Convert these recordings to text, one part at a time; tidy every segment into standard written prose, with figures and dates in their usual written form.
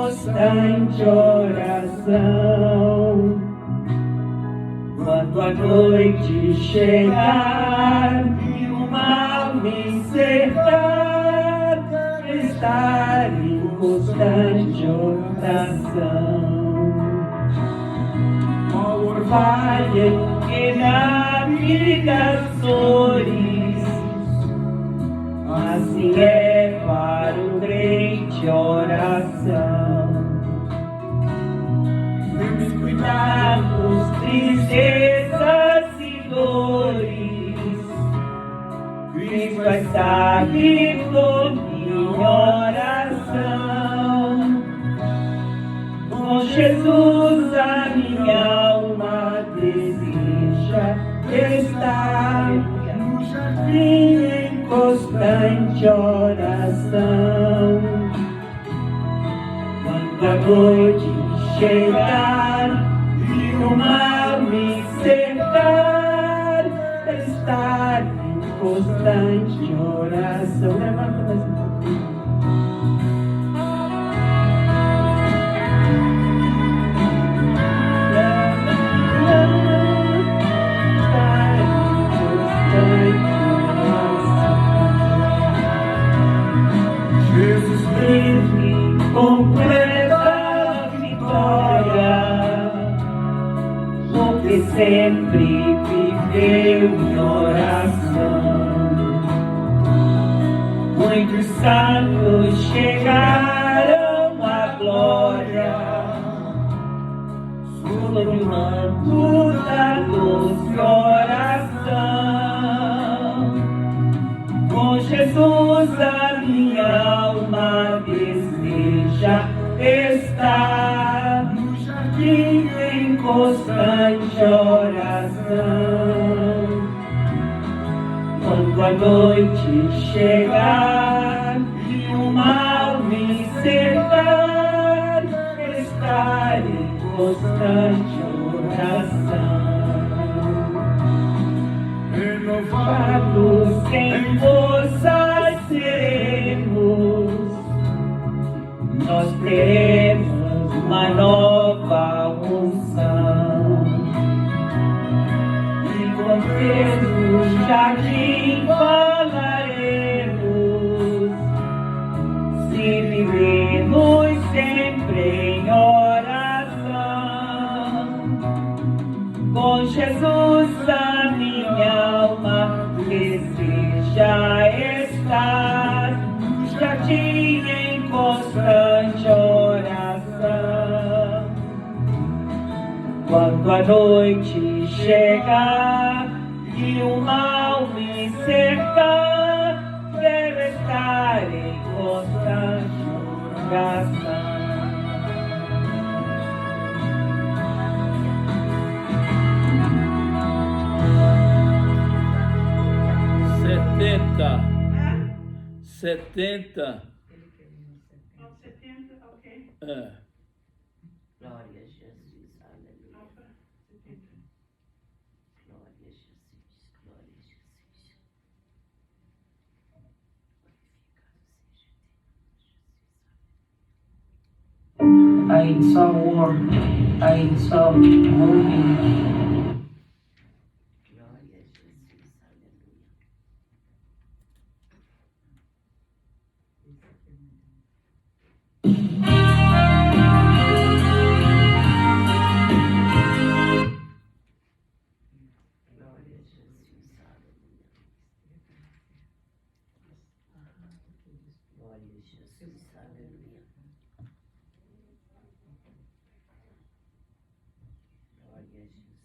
constante oração. Quando a noite chegar e o mal me cercar, estar em constante oração. Vale que na vida as dores, assim é para o crente oração. Meus cuidados, tristezas e dores, Cristo está vivo minha oração. Com Jesus a minha alma deseja estar no jardim em constante oração. Quando a noite chegar e o mal me cercar, estar em constante oração. Levanta mais um pouquinho. Jesus vive completa vitória, porque sempre viveu em oração. Muitos santos chegaram à glória sob o manto da doce oração. Com Jesus a minha alma deseja estar no jardim em constante oração. Quando a noite chegar e o mal me cercar, estar em constante oração. Renovados em forças seremos, nós teremos uma nova unção. E com Deus no jardim falaremos, se vivemos sempre em oração. Com Jesus a minha alma deseja estar no jardim em constante oração. Quando a noite chegar e o mal me cercar, quero estar em constante oração. Setenta. Não, 70, ok. Glória a Jesus, aleluia. Glória a Jesus, glória a Jesus. I saw war, I saw moving. Glória a Jesus, aleluia. Glória a Jesus, aleluia. Glória a Jesus, aleluia. Glória a Jesus.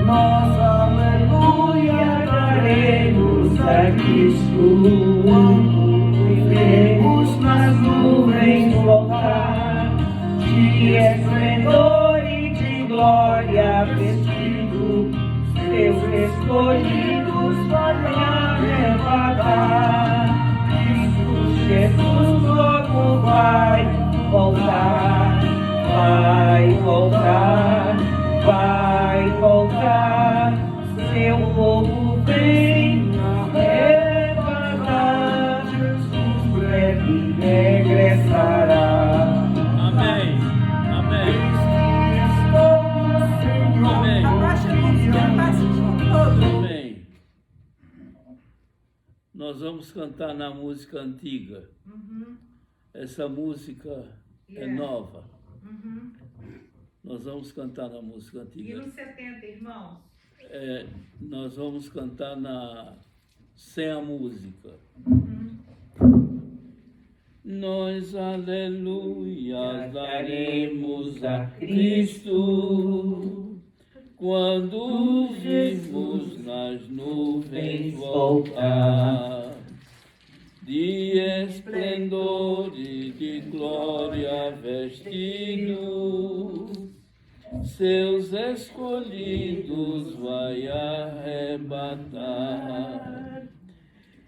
Nós, aleluia, daremos a Cristo. Vivemos nas nuvens voltar, de esplendor e de glória vestido, seus escolhidos podem arrebatar. Cristo Jesus logo vai voltar, vai voltar, vai voltar. seu povo vem arrebatar, Jesus breve regressará. Amém. Amém. Amém. Amém. Nós vamos cantar na música antiga. Essa música é nova. Nós vamos cantar na música E antiga. nos 70, irmãos? Nós vamos cantar sem a música. Nós, aleluia, daremos a Cristo quando virmos nas nuvens voltar, de esplendor e de glória vestido, seus escolhidos vai arrebatar.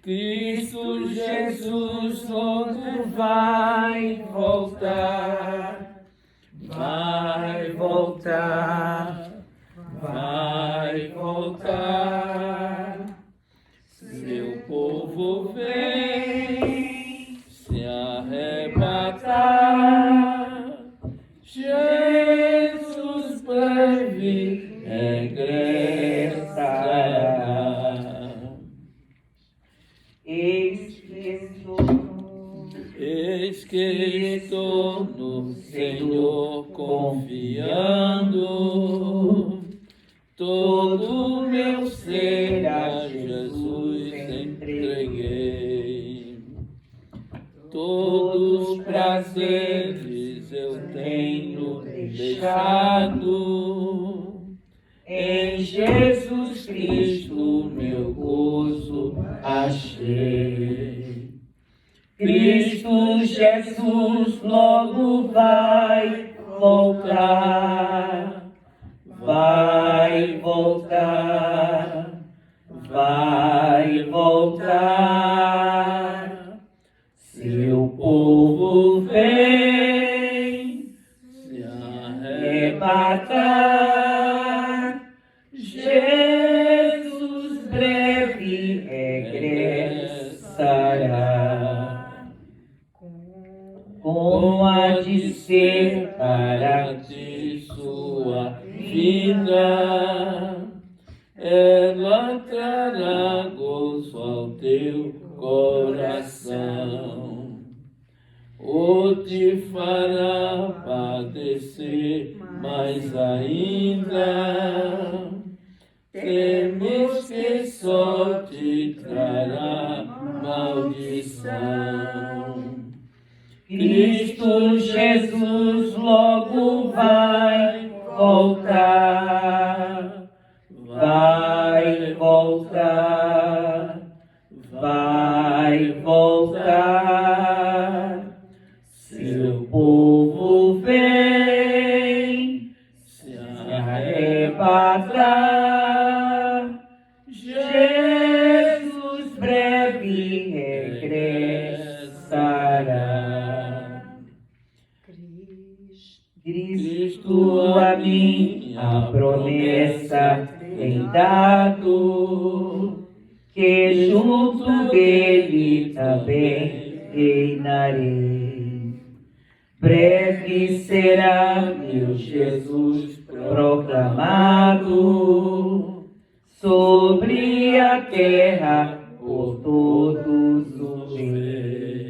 Cristo Jesus logo vai voltar, vai voltar, vai voltar. Seu povo vem se arrebatar. Jesus breve regressará. Eis que estou no Senhor confiando, todo meu ser a Jesus entreguei. Todos os prazeres eu tenho deixado, em Jesus Cristo meu gozo achei. Cristo Jesus logo vai voltar, vai voltar, vai voltar. Seu povo vem se arrebatar, Jesus breve regressará. Como há de ser para ti sua vida, ela trará gozo ao teu coração, ou te fará padecer mais ainda. Temes que só te trará maldição. Cristo Jesus logo vai voltar, vai voltar, vai voltar. Seu povo vem se arrebatar, Jesus breve regressará. Cristo a mim a promessa tem dado, que junto dele também reinarei. Breve será meu Jesus proclamado, sobre a terra por todos os reis.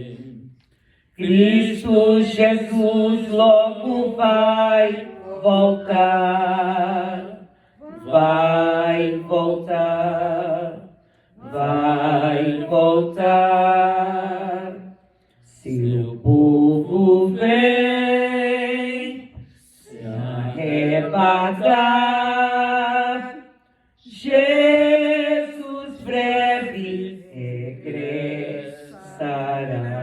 Cristo Jesus logo vai voltar, vai voltar, vai voltar. Seu povo vem se arrebatar, Jesus breve regressará.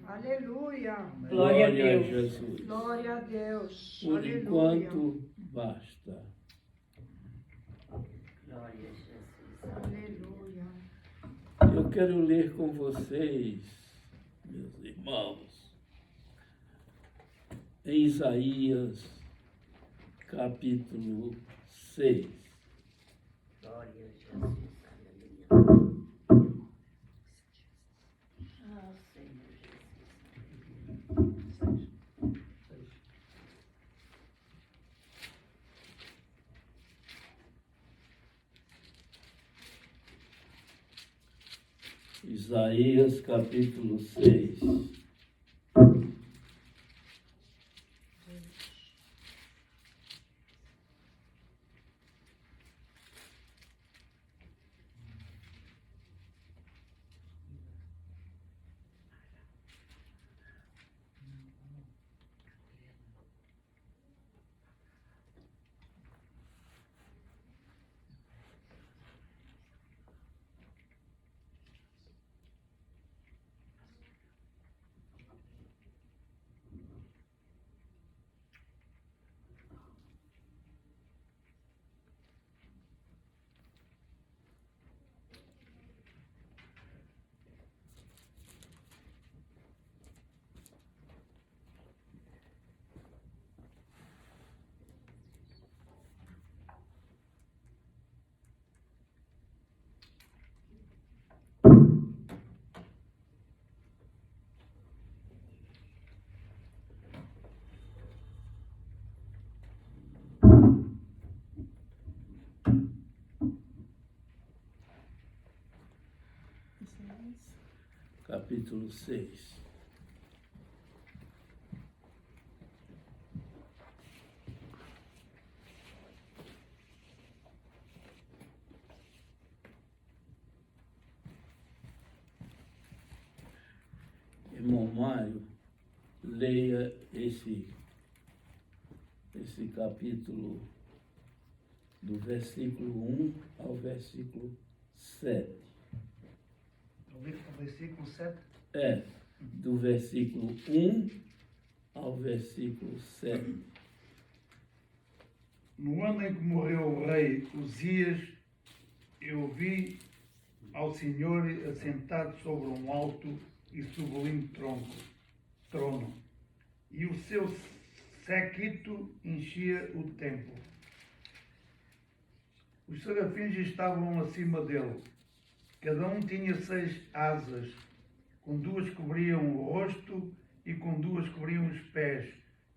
Aleluia. Glória a Deus. Jesus. Glória a Deus. Por Aleluia. enquanto, basta. Glória a Jesus. Aleluia. Eu quero ler com vocês, meus irmãos, em Isaías, capítulo 6. Glória a Jesus, aleluia. Ah, Senhor Jesus. Isaías capítulo 6. Capítulo 6. Irmão Mário, leia esse capítulo do versículo 1 ao versículo 7. O versículo 7. É, do versículo 1 ao versículo 7. No ano em que morreu o rei Uzias, eu vi ao Senhor assentado sobre um alto e sublime trono, e o seu séquito enchia o templo. Os serafins estavam acima dele. Cada um tinha 6 asas, com 2 cobriam o rosto, e com 2 cobriam os pés,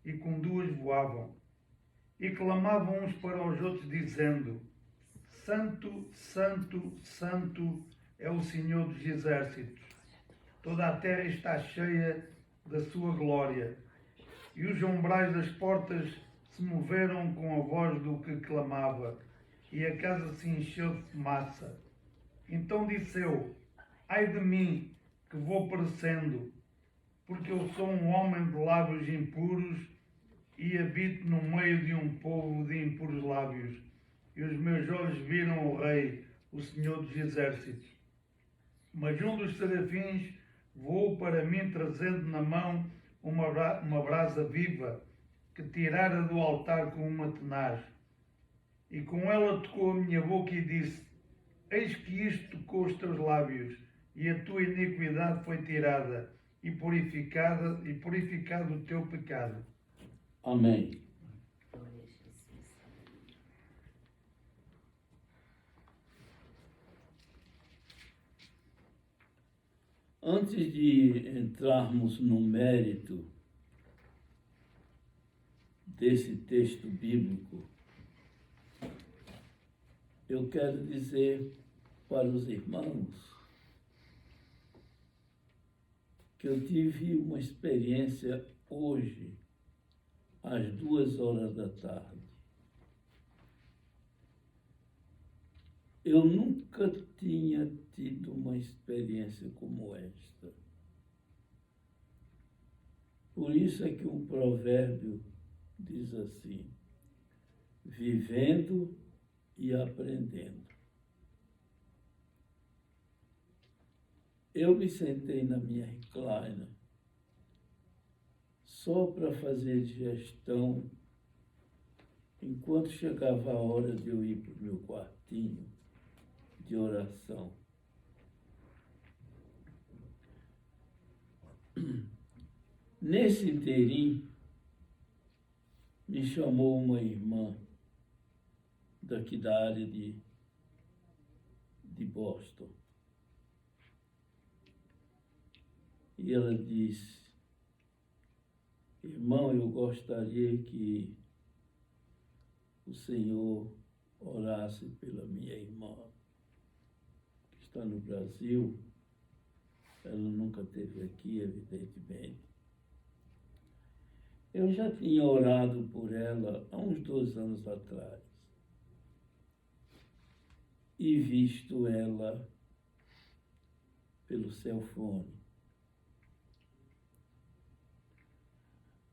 e com 2 voavam. E clamavam uns para os outros, dizendo: Santo, Santo, Santo é o Senhor dos exércitos. Toda a terra está cheia da sua glória. E os umbrais das portas se moveram com a voz do que clamava, e a casa se encheu de fumaça. Então disse eu: ai de mim, que vou perecendo, porque eu sou um homem de lábios impuros e habito no meio de um povo de impuros lábios. E os meus olhos viram o Rei, o Senhor dos exércitos. Mas um dos serafins voou para mim, trazendo na mão uma brasa viva, que tirara do altar com uma tenaz. E com ela tocou a minha boca e disse: eis que isto tocou os teus lábios, e a tua iniquidade foi tirada, e purificado o teu pecado. Amém. Glória a Jesus, aleluia. Antes de entrarmos no mérito desse texto bíblico, eu quero dizer para os irmãos que eu tive uma experiência hoje, às 2h da tarde. Eu nunca tinha tido uma experiência como esta. Por isso é que um provérbio diz assim: vivendo e aprendendo. Eu me sentei na minha recliner só para fazer digestão, enquanto chegava a hora de eu ir para o meu quartinho de oração. Nesse inteirinho, me chamou uma irmã daqui da área de de Boston. E ela disse: irmão, eu gostaria que o Senhor orasse pela minha irmã, que está no Brasil. Ela nunca esteve aqui, evidentemente. Eu já tinha orado por ela há uns 2 anos atrás e visto ela pelo cellphone.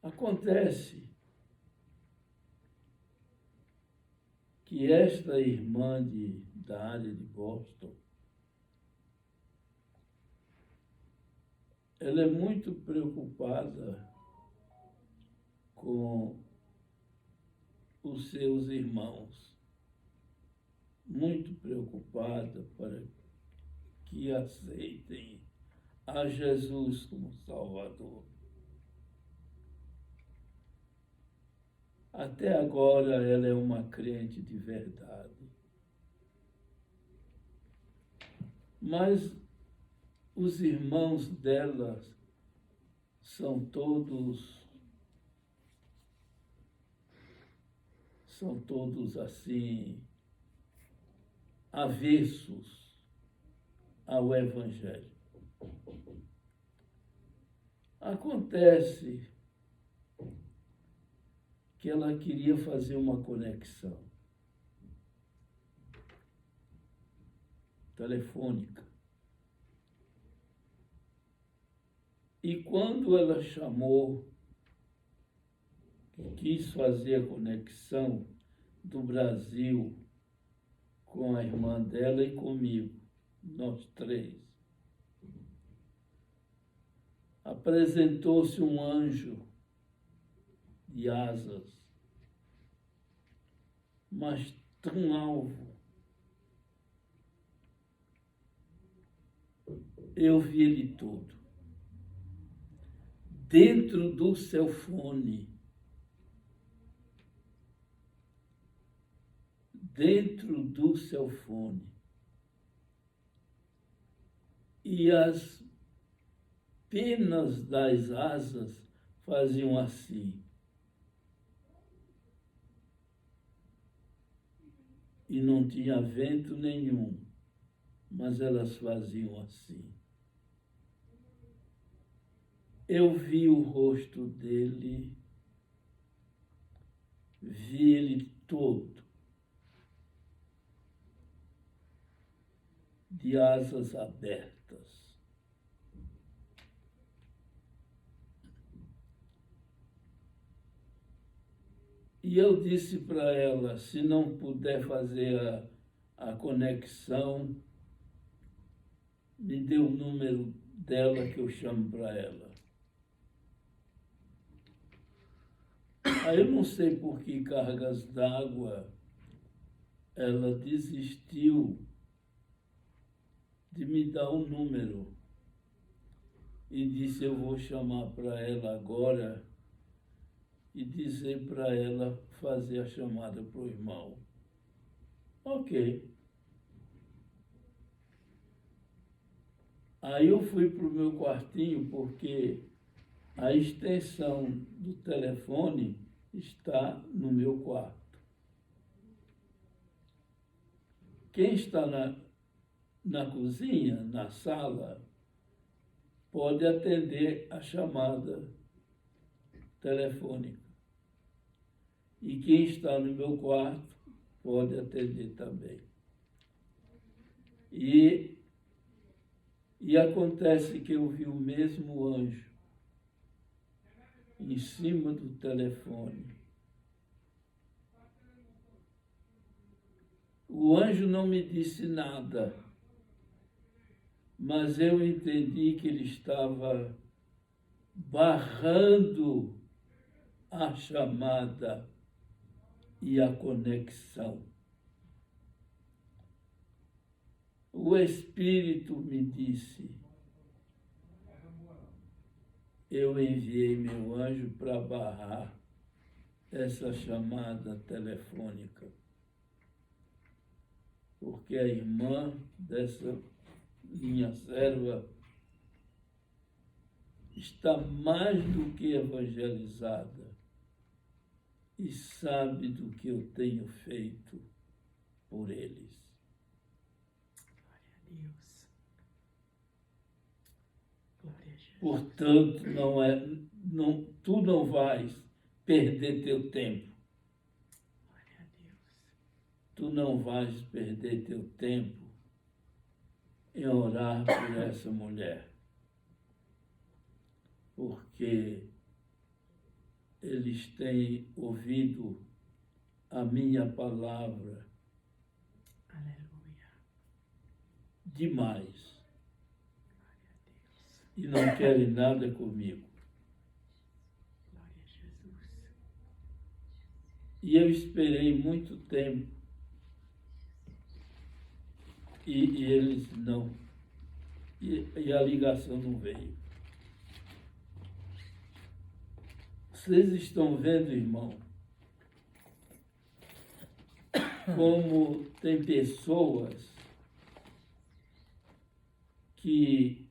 Acontece que esta irmã da área de Boston, ela é muito preocupada com os seus irmãos, muito preocupada para que aceitem a Jesus como Salvador. Até agora ela é uma crente de verdade. Mas os irmãos dela são todos assim, avessos ao Evangelho. Acontece que ela queria fazer uma conexão telefônica. E quando ela chamou, quis fazer a conexão do Brasil com a irmã dela e comigo, nós 3, apresentou-se um anjo de asas, mas tão alvo. Eu vi ele todo. Dentro do cellphone. Dentro do cellphone. E as penas das asas faziam assim. E não tinha vento nenhum, mas elas faziam assim. Eu vi o rosto dele, vi ele todo, de asas abertas. E eu disse para ela, se não puder fazer a conexão, me dê o número dela que eu chamo para ela. Aí eu não sei por que cargas d'água ela desistiu de me dar o número e disse, eu vou chamar para ela agora e dizer para ela fazer a chamada para o irmão. Ok. Aí eu fui para o meu quartinho porque a extensão do telefone está no meu quarto. Quem está na cozinha, na sala, pode atender a chamada telefônica. E quem está no meu quarto pode atender também. E acontece que eu vi o mesmo anjo em cima do telefone. O anjo não me disse nada, mas eu entendi que ele estava barrando a chamada e a conexão. O Espírito me disse, eu enviei meu anjo para barrar essa chamada telefônica. porque a irmã dessa minha serva está mais do que evangelizada e sabe do que eu tenho feito por eles. Glória a Deus. Glória a Jesus. Portanto, tu não vais perder teu tempo. Glória a Deus. Tu não vais perder teu tempo em orar por essa mulher. Porque eles têm ouvido a minha palavra Aleluia. demais Glória a Deus. e não querem nada comigo. Glória a Jesus. E eu esperei muito tempo e eles não. E a ligação não veio. Vocês estão vendo, irmão, como tem pessoas que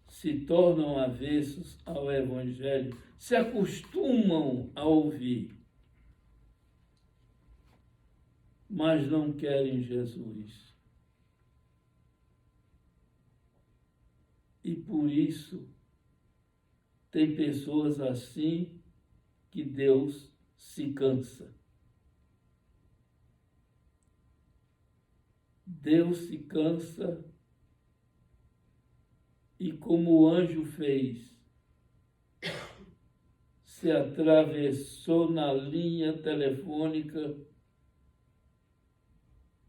se tornam avessos ao Evangelho, se acostumam a ouvir, mas não querem Jesus. E por isso, tem pessoas assim que Deus se cansa. Deus se cansa e, como o anjo fez, se atravessou na linha telefônica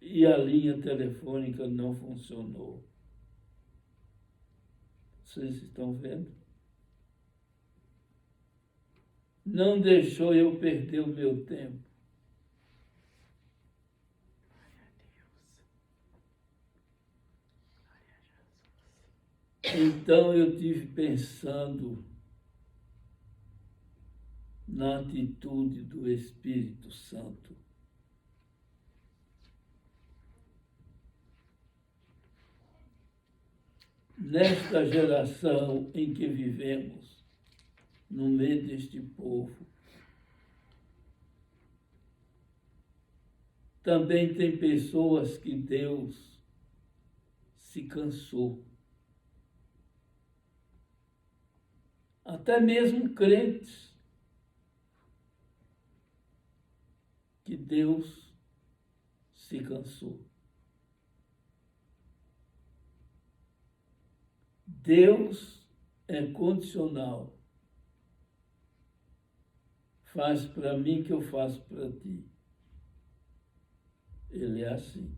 e a linha telefônica não funcionou. Vocês estão vendo? Não deixou eu perder o meu tempo. Glória a Deus. Glória a Jesus. Então eu tive pensando na atitude do Espírito Santo. Nesta geração em que vivemos, no meio deste povo, também tem pessoas que Deus se cansou. Até mesmo crentes que Deus se cansou. Deus é condicional. Faz para mim que eu faço para ti. Ele é assim.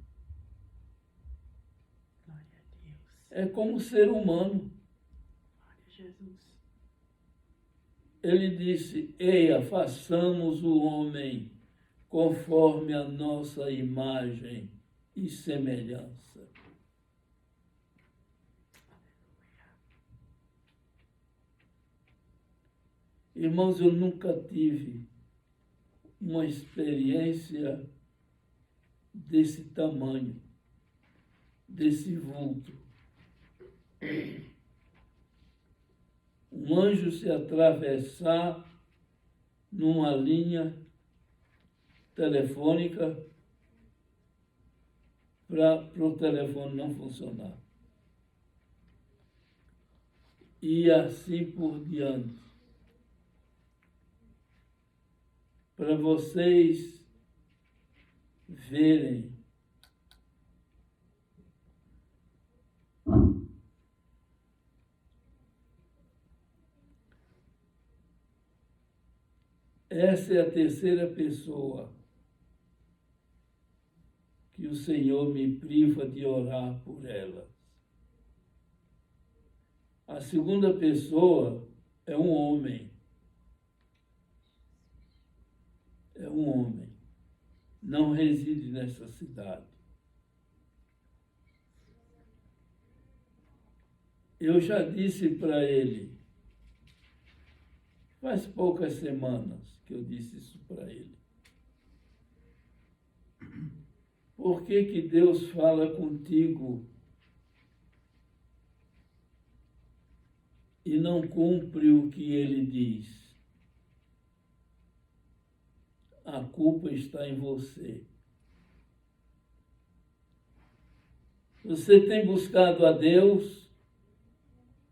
Glória a Deus. É como ser humano. Glória a Jesus. Ele disse: eia, façamos o homem conforme a nossa imagem e semelhança. Irmãos, eu nunca tive uma experiência desse tamanho, desse vulto. Um anjo se atravessar numa linha telefônica para o telefone não funcionar. E assim por diante. Para vocês verem essa é a terceira pessoa que o Senhor me priva de orar por ela. A segunda pessoa é um homem. É um homem. Não reside nessa cidade. Eu já disse para ele, faz poucas semanas que eu disse isso para ele. Por que que Deus fala contigo e não cumpre o que Ele diz? A culpa está em você. Você tem buscado a Deus?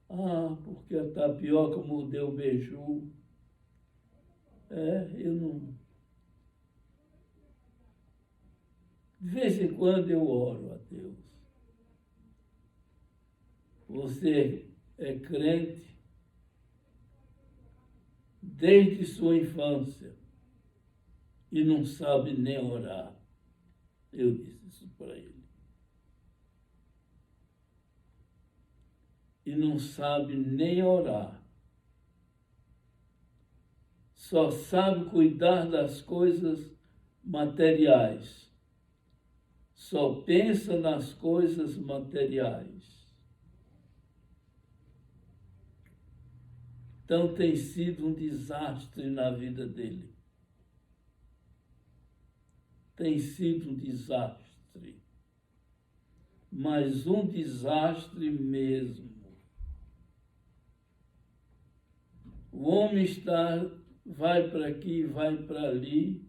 Ah, porque a tapioca mordeu o beiju. Eu não... De vez em quando eu oro a Deus. Você é crente desde sua infância e não sabe nem orar. Eu disse isso para ele. E não sabe nem orar. Só sabe cuidar das coisas materiais. Só pensa nas coisas materiais. Então tem sido um desastre na vida dele. Tem sido um desastre. Mas um desastre mesmo. O homem vai para aqui, vai para ali,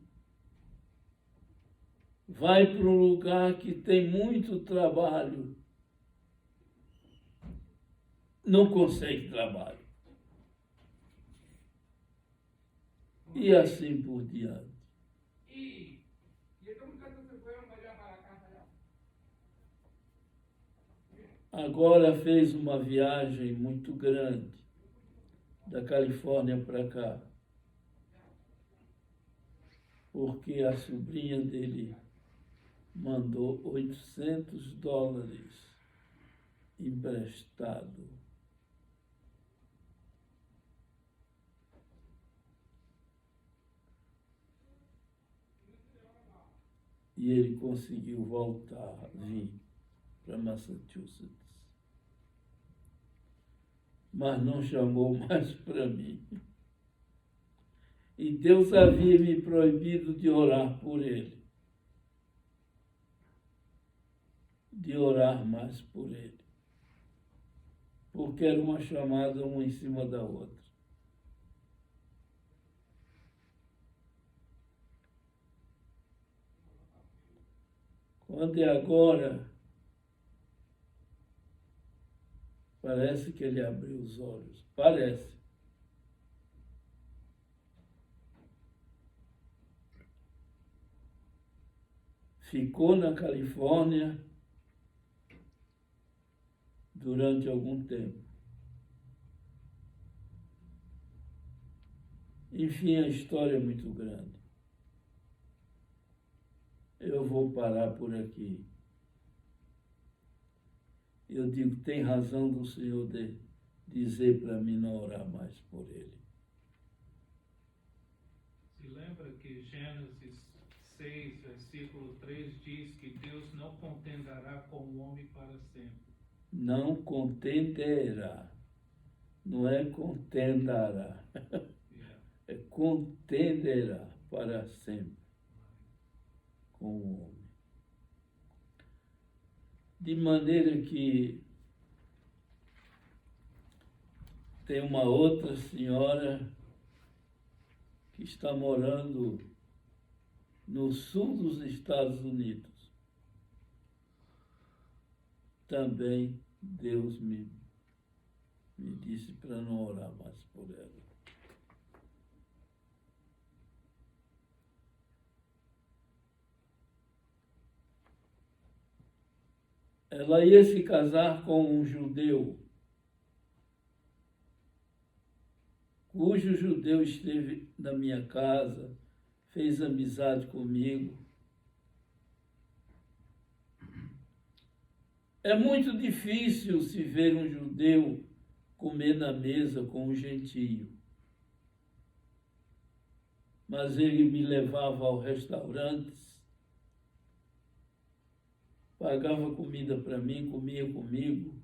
vai para um lugar que tem muito trabalho, não consegue trabalho. E assim por diante. Agora fez uma viagem muito grande, da Califórnia para cá, porque a sobrinha dele mandou $800 emprestado. E ele conseguiu voltar, vir para Massachusetts. Mas não chamou mais para mim. E Deus havia me proibido de orar por ele. De orar mais por ele. Porque era uma chamada uma em cima da outra. Quando é agora, parece que ele abriu os olhos. Parece. Ficou na Califórnia durante algum tempo. Enfim, a história é muito grande. Eu vou parar por aqui. Eu digo, tem razão do Senhor de dizer para mim não orar mais por ele. Se lembra que Gênesis 6, versículo 3 diz que Deus não contenderá com o homem para sempre. Não contenderá. Não é contendará. É contenderá para sempre com o homem. De maneira que tem uma outra senhora que está morando no sul dos Estados Unidos. Também Deus me disse para não orar mais por ela. Ela ia se casar com um judeu, cujo judeu esteve na minha casa, fez amizade comigo. É muito difícil se ver um judeu comer na mesa com um gentio. Mas ele me levava ao restaurante, pagava comida para mim, comia comigo.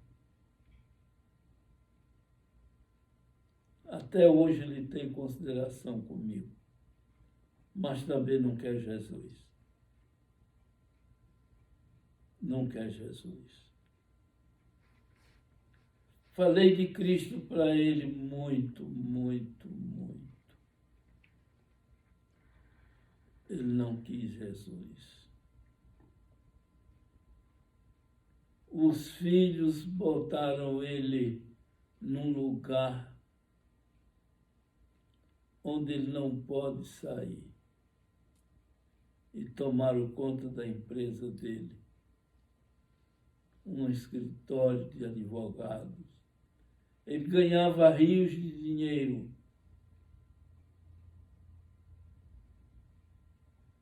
Até hoje ele tem consideração comigo, mas também não quer Jesus. não quer Jesus. Falei de Cristo para ele muito, muito, muito. Ele não quis Jesus. Os filhos botaram ele num lugar onde ele não pode sair e tomaram conta da empresa dele, um escritório de advogados. Ele ganhava rios de dinheiro.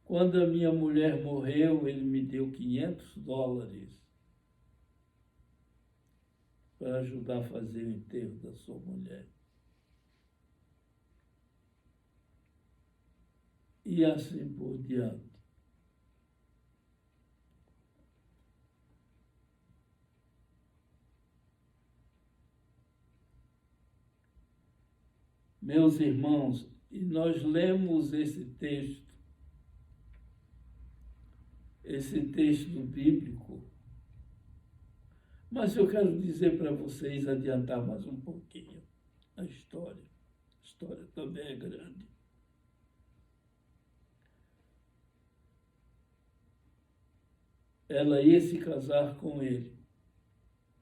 Quando a minha mulher morreu, ele me deu $500 para ajudar a fazer o enterro da sua mulher. E assim por diante. Meus irmãos, e nós lemos esse texto bíblico, mas eu quero dizer para vocês, adiantar mais um pouquinho a história. A história também é grande. Ela ia se casar com ele,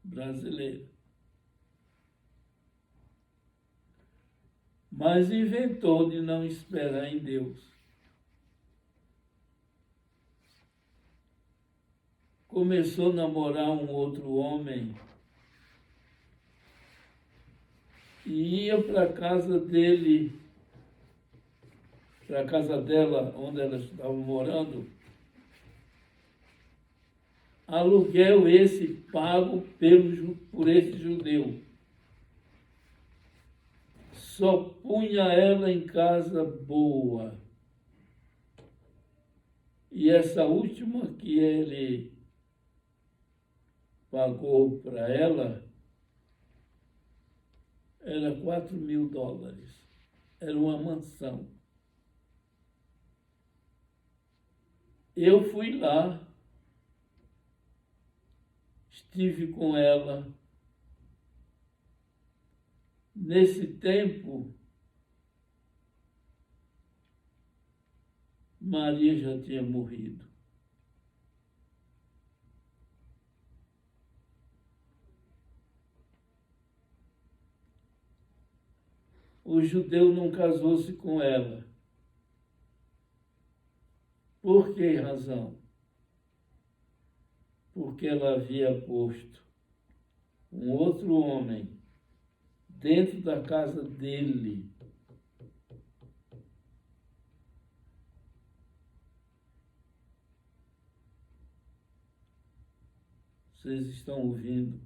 brasileira. Mas inventou de não esperar em Deus. Começou a namorar um outro homem e ia para a casa dele, para a casa dela, onde elas estavam morando, aluguel esse pago por esse judeu. Só punha ela em casa boa. E essa última que ele pagou para ela era $4.000. Era uma mansão. Eu fui lá, estive com ela. Nesse tempo, Maria já tinha morrido. O judeu não casou-se com ela. Por que razão? Porque ela havia posto um outro homem dentro da casa dele. Vocês estão ouvindo?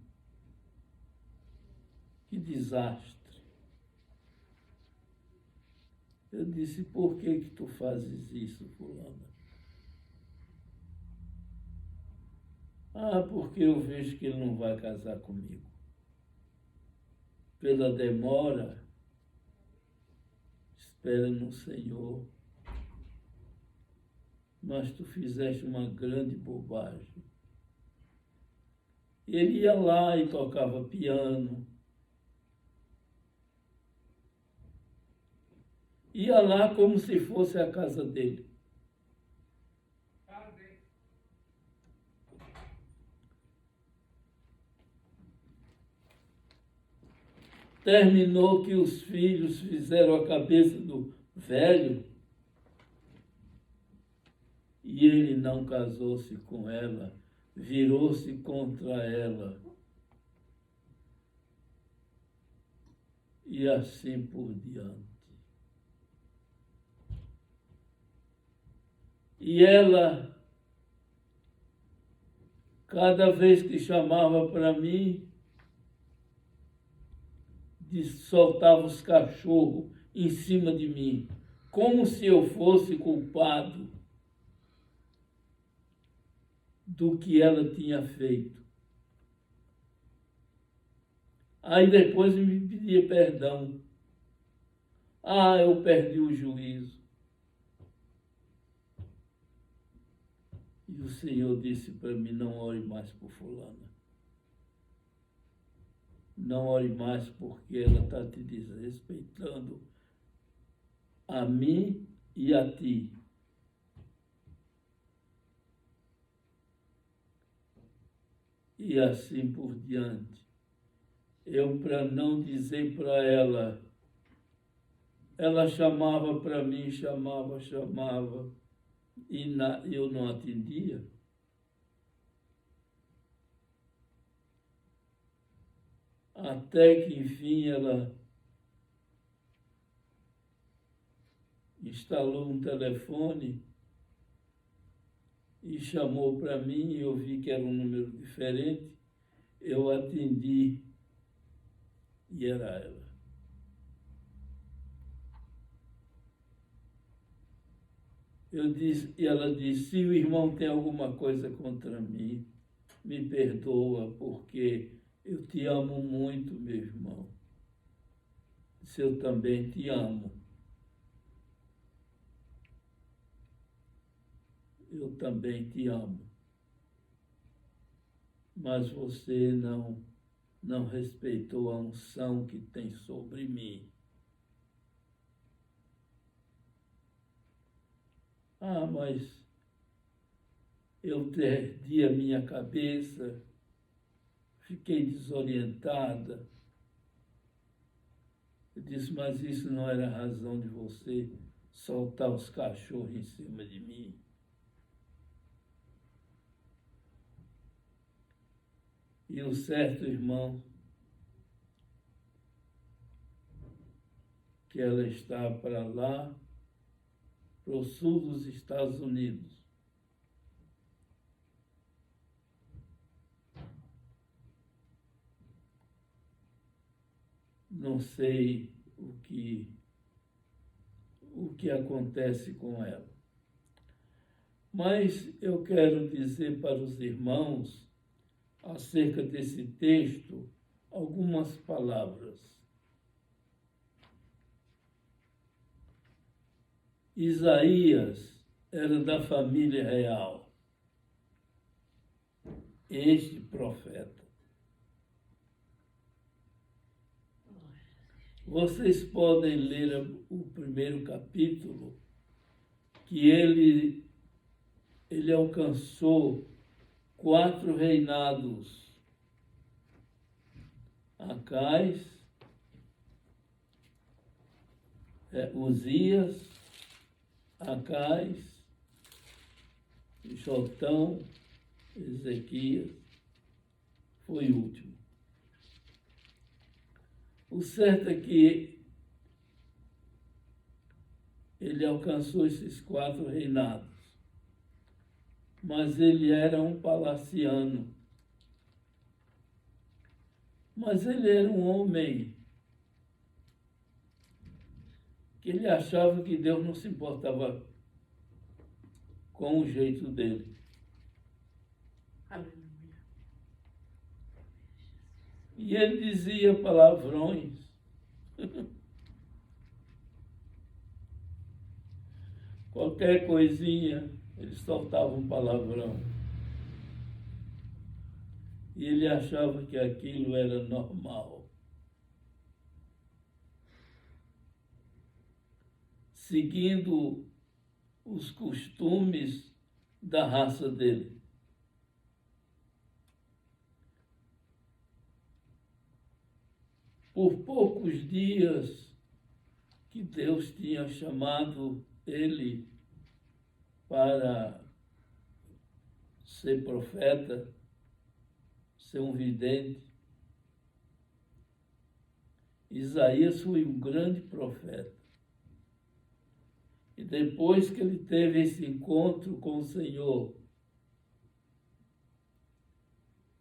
Que desastre. Eu disse, por que tu fazes isso, fulana? Ah, porque eu vejo que ele não vai casar comigo. Pela demora, espera no Senhor. Mas tu fizeste uma grande bobagem. Ele ia lá e tocava piano. Ia lá como se fosse a casa dele. Terminou que os filhos fizeram a cabeça do velho e ele não casou-se com ela, virou-se contra ela. E assim por diante. E ela, cada vez que chamava para mim, soltava os cachorros em cima de mim, como se eu fosse culpado do que ela tinha feito. Aí depois me pedia perdão. Ah, eu perdi o juízo. E E o Senhor disse para mim, não ore mais por fulana. Não ore mais porque ela está te desrespeitando a mim e a ti. E assim por diante. Eu, para não dizer para ela, ela chamava para mim, chamava, e eu não atendia. Até que, enfim, ela instalou um telefone e chamou para mim, e eu vi que era um número diferente, eu atendi e era ela. Eu disse, e ela disse, se o irmão tem alguma coisa contra mim, me perdoa, porque eu te amo muito, meu irmão. Se eu também te amo. Eu também te amo. Mas você não respeitou a unção que tem sobre mim. Ah, mas eu perdi a minha cabeça, fiquei desorientada. Eu disse, mas isso não era razão de você soltar os cachorros em cima de mim. E o certo, irmão, que ela está para lá, para o sul dos Estados Unidos. Não sei o que acontece com ela. Mas eu quero dizer para os irmãos, acerca desse texto, algumas palavras. Isaías era da família real, este profeta. Vocês podem ler o primeiro capítulo, que ele alcançou 4 reinados. Acais, Uzias, Acais, Jotão, Ezequias, foi o último. O certo é que ele alcançou esses 4 reinados, mas ele era um palaciano. Mas ele era um homem que ele achava que Deus não se importava com o jeito dele. Aleluia. E ele dizia palavrões. Qualquer coisinha, ele soltava um palavrão. E ele achava que aquilo era normal. Seguindo os costumes da raça dele. Por poucos dias que Deus tinha chamado ele para ser profeta, ser um vidente. Isaías foi um grande profeta. E depois que ele teve esse encontro com o Senhor,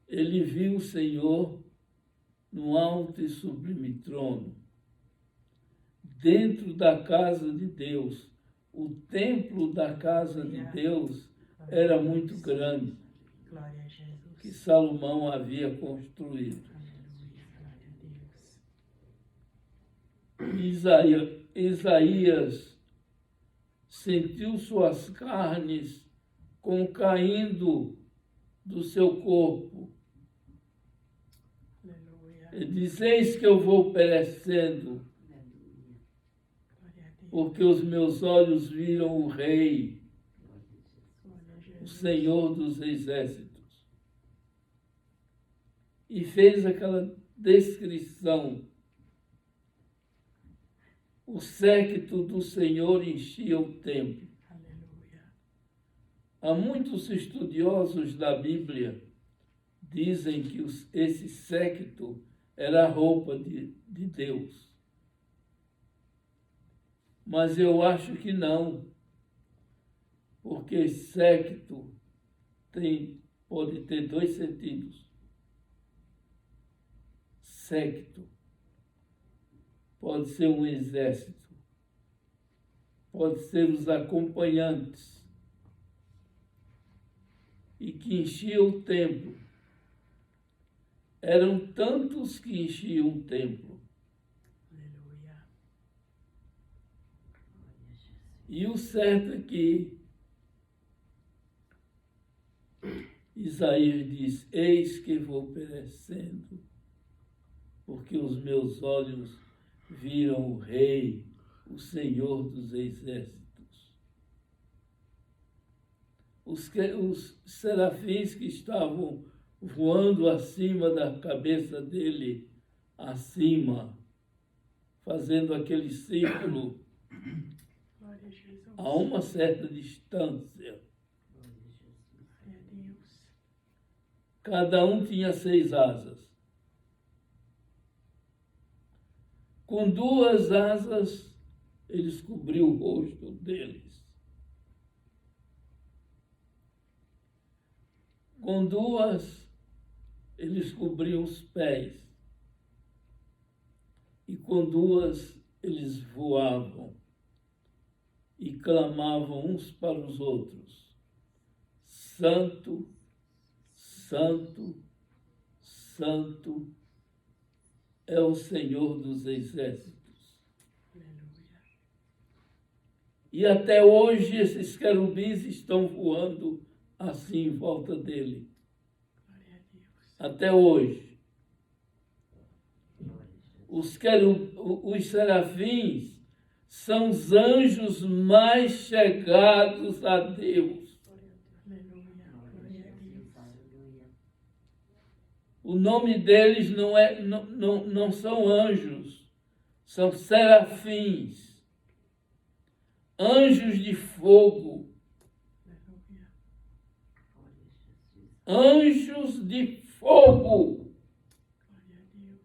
ele viu o Senhor no alto e sublime trono, dentro da casa de Deus. O templo da casa de Deus era muito grande, Glória a Jesus. que Salomão havia construído. Aleluia. Glória a Deus. Isaías sentiu suas carnes como caindo do seu corpo. Aleluia. Ele diz, eis que eu vou perecendo, Aleluia. Glória a Deus. porque os meus olhos viram o Rei, Glória a o Jesus. Senhor dos Exércitos. E fez aquela descrição. O séquito do Senhor enchia o templo. Aleluia. Há muitos estudiosos da Bíblia dizem que esse séquito era a roupa de Deus. Mas eu acho que não, porque séquito pode ter dois sentidos. Séquito pode ser um exército, pode ser os acompanhantes, e que enchiam o templo. Eram tantos que enchiam o templo. Aleluia. E o certo é que Isaías diz, eis que vou perecendo, porque os meus olhos viram o Rei, o Senhor dos Exércitos. Os serafins que estavam voando acima da cabeça dele, acima, fazendo aquele círculo Glória a Jesus. a uma certa distância. Glória a Deus. Cada um tinha 6 asas. Com 2 asas, eles cobriam o rosto deles. Com 2, eles cobriam os pés. E com 2, eles voavam e clamavam uns para os outros: Santo, Santo, Santo é o Senhor dos Exércitos. Aleluia. E até hoje esses querubins estão voando assim em volta dele. Glória a Deus. Até hoje. Os serafins são os anjos mais chegados a Deus. Aleluia. Glória a Deus. O nome deles não são anjos, são serafins, anjos de fogo, Aleluia. anjos de fogo. Glória a Deus.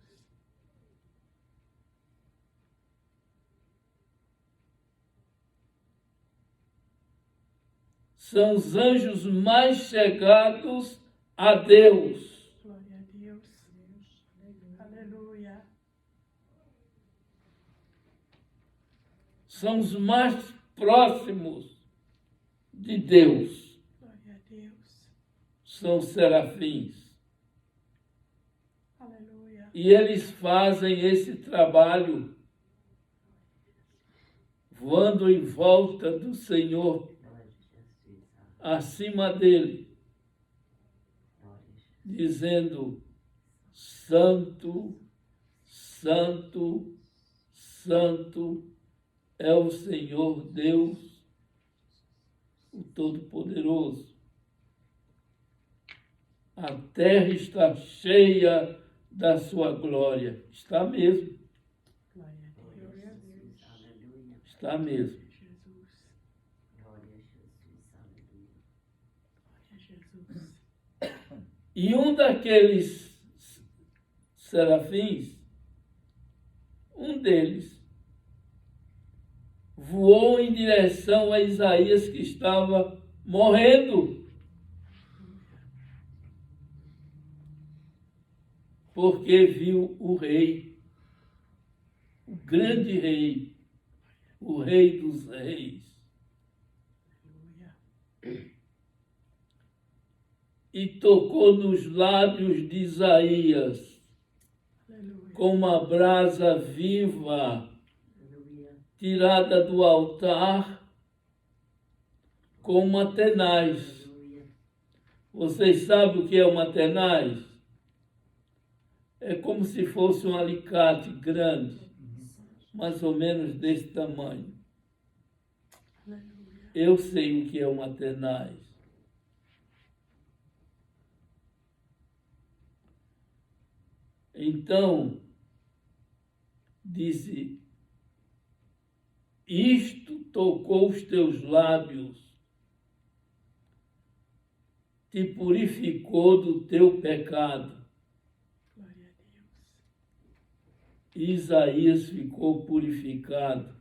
São os anjos mais chegados a Deus. Glória a Deus. Aleluia. São os mais próximos de Deus. Glória a Deus. São os serafins. Aleluia. E eles fazem esse trabalho voando em volta do Senhor, acima dele, dizendo: Santo, Santo, Santo é o Senhor Deus, o Todo-Poderoso. A terra está cheia da sua glória. Está mesmo, Glória a Deus. está mesmo. Jesus. Glória a Jesus. E um daqueles serafins, um deles, voou em direção a Isaías, que estava morrendo, porque viu o rei, o grande rei, o rei dos reis. Aleluia. E tocou nos lábios de Isaías Aleluia. com uma brasa viva tirada do altar com uma tenaz. Vocês sabem o que é uma tenaz? É como se fosse um alicate grande, mais ou menos desse tamanho. Aleluia. Eu sei o que é uma tenaz. Então, disse, isto tocou os teus lábios, te purificou do teu pecado. Glória a Deus. Isaías ficou purificado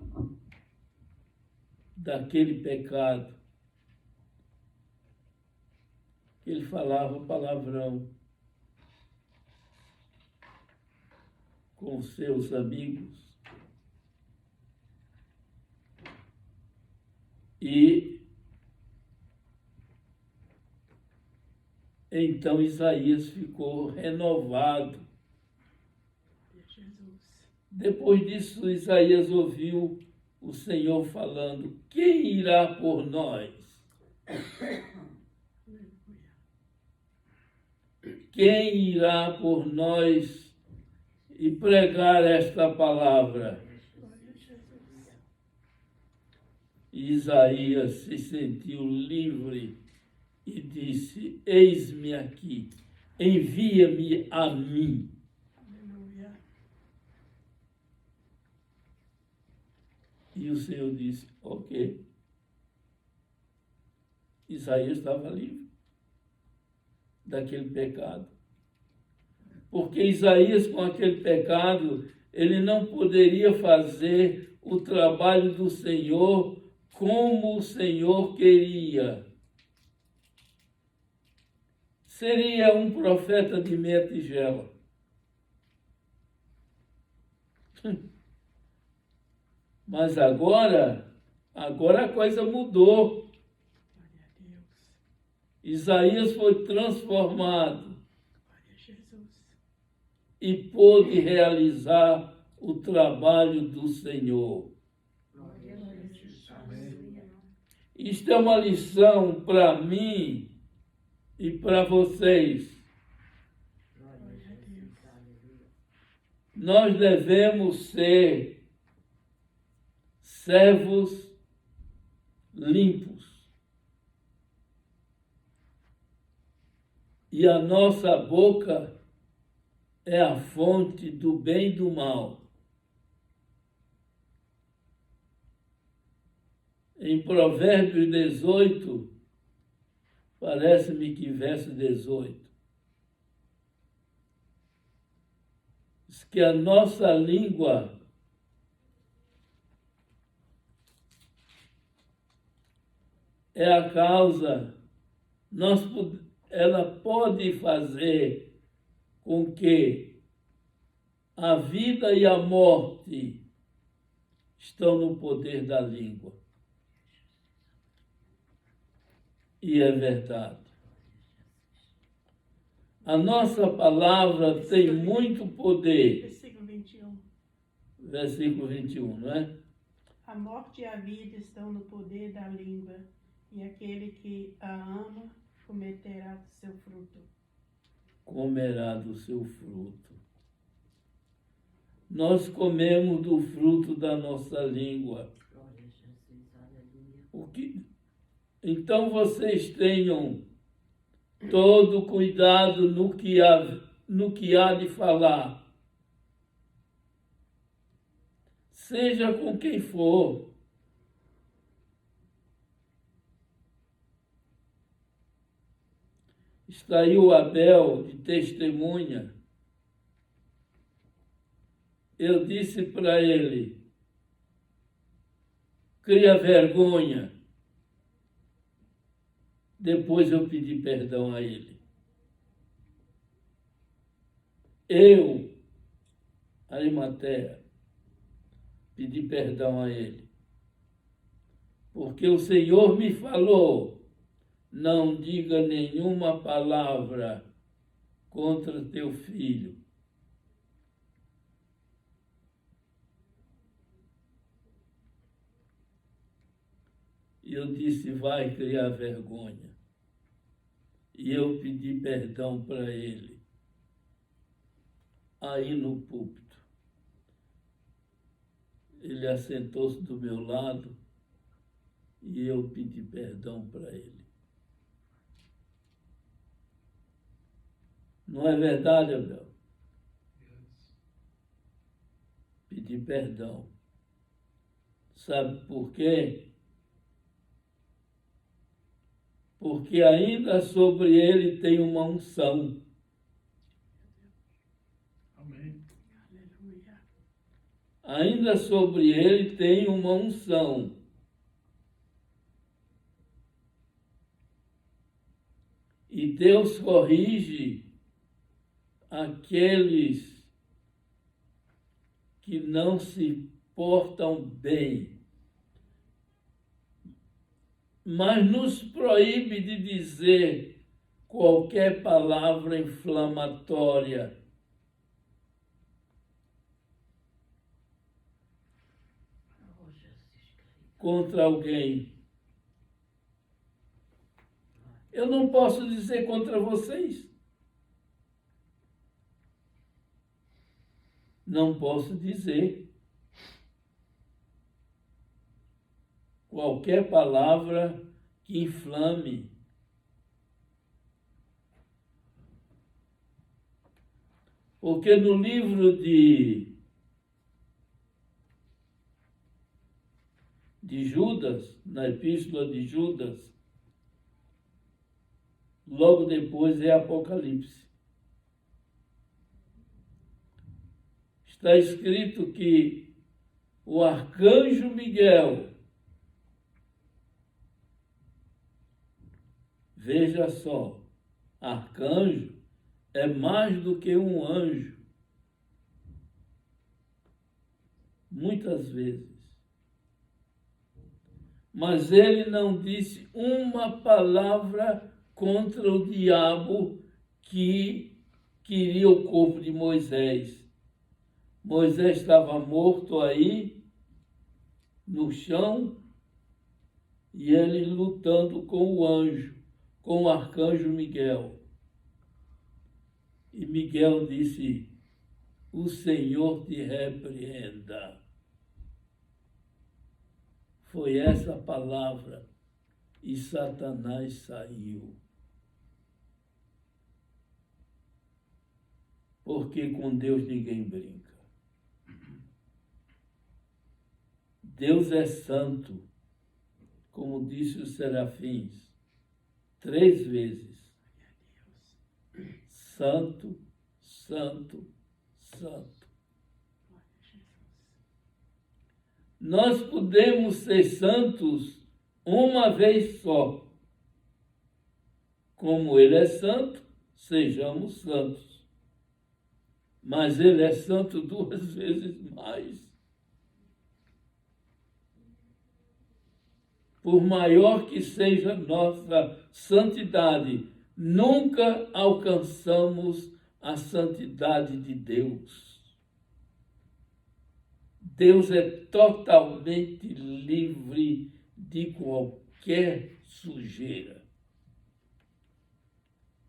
daquele pecado. Ele falava palavrão com seus amigos. E então Isaías ficou renovado. Glória a Jesus. Depois disso, Isaías ouviu o Senhor falando: quem irá por nós? Aleluia. Quem irá por nós e pregar esta palavra? Glória a Jesus. Isaías se sentiu livre e disse: eis-me aqui, envia-me a mim. Aleluia. E o Senhor disse: ok. Isaías estava livre daquele pecado. Porque Isaías, com aquele pecado, ele não poderia fazer o trabalho do Senhor como o Senhor queria. Seria um profeta de meia tigela. Mas agora a coisa mudou. Glória a Deus. Isaías foi transformado Glória a Jesus. e pôde realizar o trabalho do Senhor. Glória a Jesus. Aleluia. Isto é uma lição para mim e para vocês. Glória a Jesus. Aleluia. Nós devemos ser servos limpos. E a nossa boca é a fonte do bem e do mal. Em Provérbios 18, parece-me que verso 18, diz que a nossa língua é a causa, ela pode fazer com que a vida e a morte estão no poder da língua. E é verdade. A nossa palavra tem muito poder. Versículo 21. Versículo 21, não é? A morte e a vida estão no poder da língua, e aquele que a ama cometerá do seu fruto. Comerá do seu fruto. Nós comemos do fruto da nossa língua. Glória a Jesus. Aleluia. Então vocês tenham todo cuidado no que há de falar. Seja com quem for. Está aí o Abel de testemunha. Eu disse para ele: cria vergonha. Depois eu pedi perdão a ele. Eu, Arimateia, pedi perdão a ele. Porque o Senhor me falou: não diga nenhuma palavra contra teu filho. E eu disse: vai criar vergonha. E eu pedi perdão para ele, aí no púlpito. Ele assentou-se do meu lado e eu pedi perdão para ele. Não é verdade, Abel? Pedi perdão. Sabe por quê? Porque ainda sobre ele tem uma unção. Amém. Aleluia. Ainda sobre ele tem uma unção. E Deus corrige aqueles que não se portam bem, mas nos proíbe de dizer qualquer palavra inflamatória Oh, Jesus querido. contra alguém. Eu não posso dizer contra vocês. Não posso dizer qualquer palavra que inflame. Porque no livro de Judas, na epístola de Judas, logo depois é Apocalipse. Está escrito que o arcanjo Miguel, veja só, arcanjo é mais do que um anjo. Muitas vezes. Mas ele não disse uma palavra contra o diabo que queria o corpo de Moisés. Moisés estava morto aí, no chão, e ele lutando com o anjo, com o arcanjo Miguel. E Miguel disse: o Senhor te repreenda. Foi essa palavra, e Satanás saiu. Porque com Deus ninguém brinca. Deus é santo, como disse os serafins, 3 vezes. Santo, santo, santo. Nós podemos ser santos uma vez só. Como ele é santo, sejamos santos. Mas ele é santo 2 vezes mais. Por maior que seja nossa santidade, nunca alcançamos a santidade de Deus. Deus é totalmente livre de qualquer sujeira.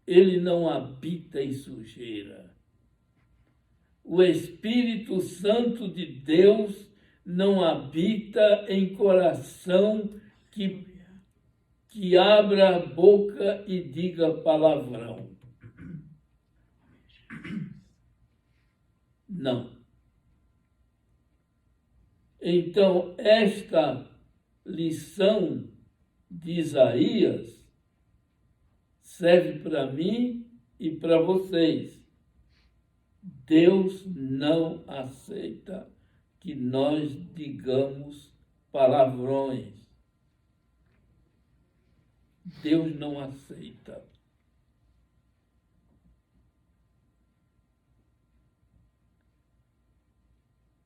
Ele não habita em sujeira. O Espírito Santo de Deus não habita em coração que abra a boca e diga palavrão. Não. Então, esta lição de Isaías serve para mim e para vocês. Deus não aceita que nós digamos palavrões. Deus não aceita.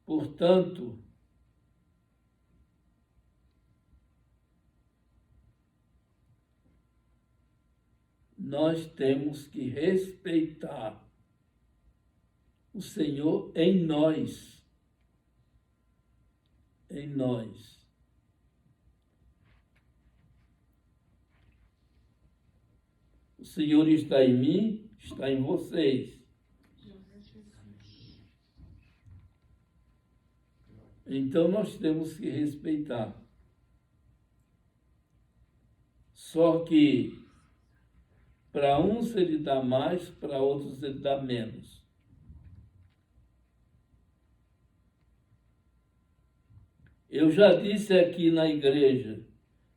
Portanto, nós temos que respeitar o Senhor em nós. Em nós. O O Senhor está em mim, está em vocês. Então nós temos que respeitar. Só que para uns ele dá mais, para outros ele dá menos. Eu já disse aqui na igreja,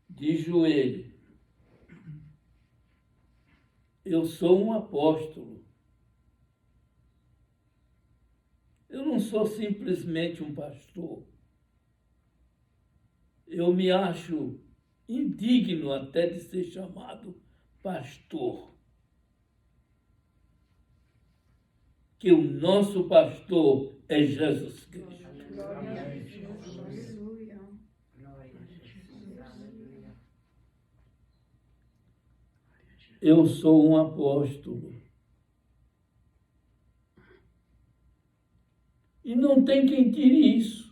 de joelho, eu sou um apóstolo. Eu não sou simplesmente um pastor. Eu me acho indigno até de ser chamado pastor. Que o nosso pastor é Jesus Cristo. Glória a Deus. Aleluia. Glória a Jesus. Aleluia. Eu sou um apóstolo. E não tem quem tire isso.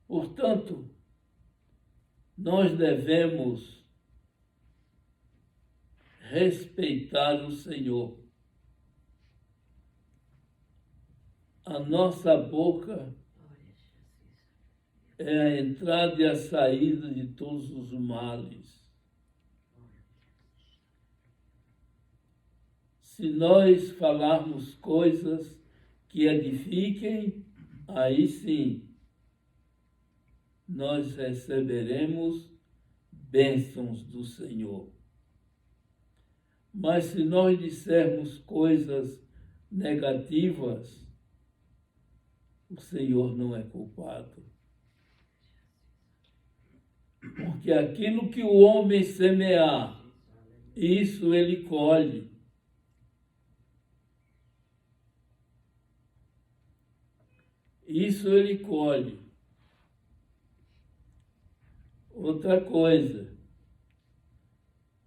Portanto, nós devemos respeitar o Senhor. A nossa boca Glória a Jesus. é a entrada e a saída de todos os males. Se nós falarmos coisas que edifiquem, aí sim, nós receberemos bênçãos do Senhor. Mas se nós dissermos coisas negativas, o Senhor não é culpado. Porque aquilo que o homem semear, isso ele colhe. Isso ele colhe. Outra coisa,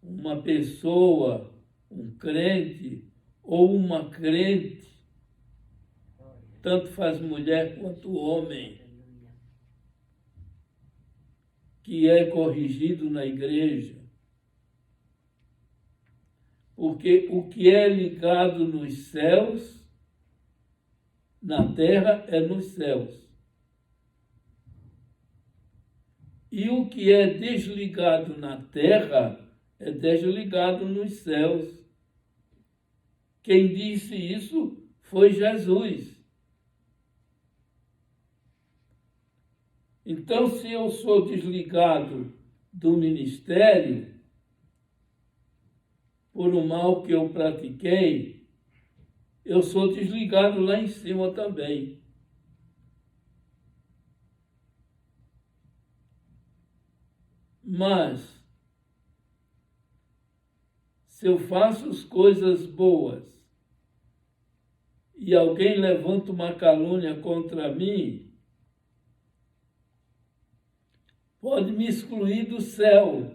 uma pessoa, um crente ou uma crente, tanto faz mulher quanto homem, que é corrigido na igreja, porque o que é ligado nos céus, na terra, é nos céus. E o que é desligado na terra é desligado nos céus. Quem disse isso foi Jesus. Então, se eu sou desligado do ministério, por um mal que eu pratiquei, eu sou desligado lá em cima também. Mas, se eu faço as coisas boas e alguém levanta uma calúnia contra mim, pode me excluir do céu,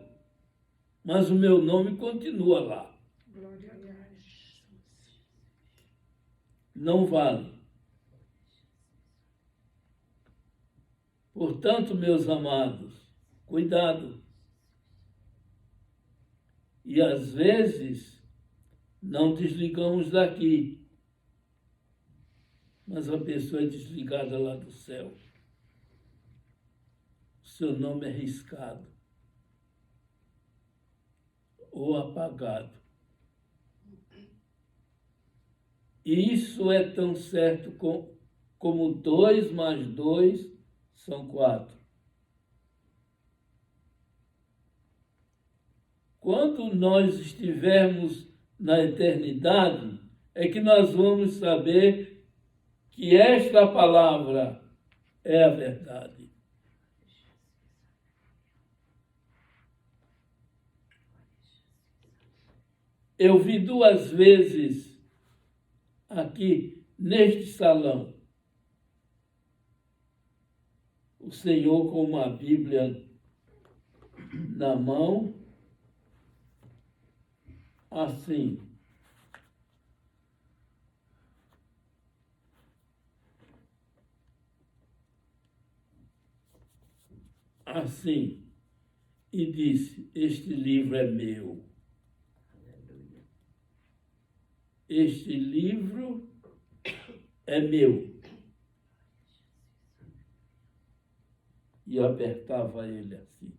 mas o meu nome continua lá. Glória a Deus. Não vale. Portanto, meus amados, cuidado. E às vezes não desligamos daqui, mas a pessoa é desligada lá do céu. O seu nome é riscado ou apagado. E isso é tão certo como 2 mais 2 são 4. Quando nós estivermos na eternidade, é que nós vamos saber que esta palavra é a verdade. Eu vi 2 vezes aqui neste salão o Senhor com uma Bíblia na mão, assim. assim e disse: Este livro é meu. Aleluia. Este livro é meu. E apertava ele assim.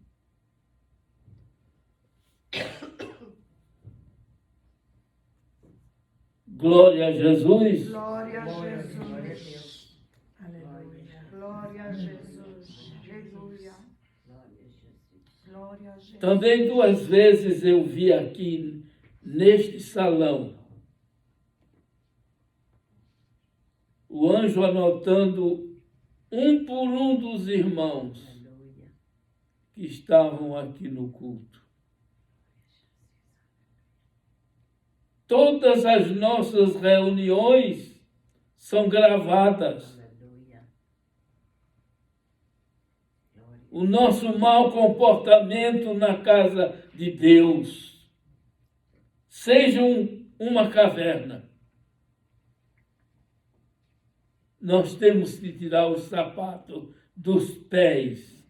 Glória a Jesus. Glória a Glória a Jesus. Deus. Aleluia. Glória a Jesus. Aleluia. Glória a Jesus. Glória a Jesus. Também 2 vezes eu vi aqui neste salão o anjo anotando um por um dos irmãos Aleluia. que estavam aqui no culto. Todas as nossas reuniões são gravadas. Aleluia. Glória. O nosso mau comportamento na casa de Deus, seja uma caverna, nós temos que tirar o sapato dos pés.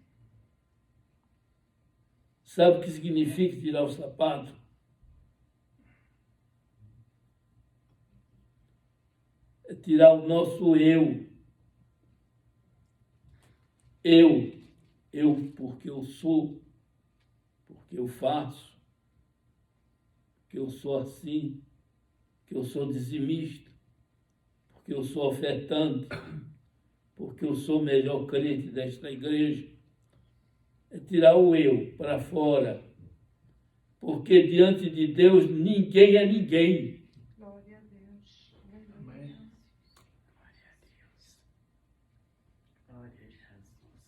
Sabe o que significa tirar o sapato? É tirar o nosso eu. Eu porque eu sou, porque eu faço, porque eu sou assim, porque eu sou dizimista, porque eu sou ofertante, porque eu sou o melhor crente desta igreja. É tirar o eu para fora, porque diante de Deus ninguém é ninguém. Glória a Deus. Amém. Glória a Deus. Glória a Jesus.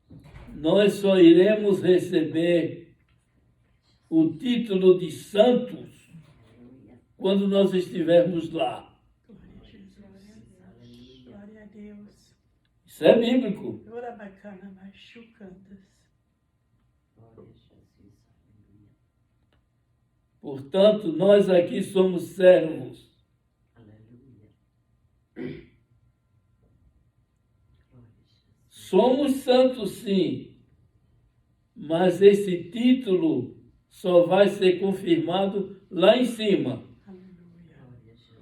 Aleluia. Nós só iremos receber o título de santos Aleluia. quando nós estivermos lá. Glória a Jesus. Aleluia. Glória a Deus. Isso é bíblico. Ora bacana, mas chucantas. Glória a Jesus. Aleluia. Portanto, nós aqui somos servos. Aleluia. Glória a Jesus. Somos santos, sim, mas esse título só vai ser confirmado lá em cima, Aleluia. Glória a Jesus.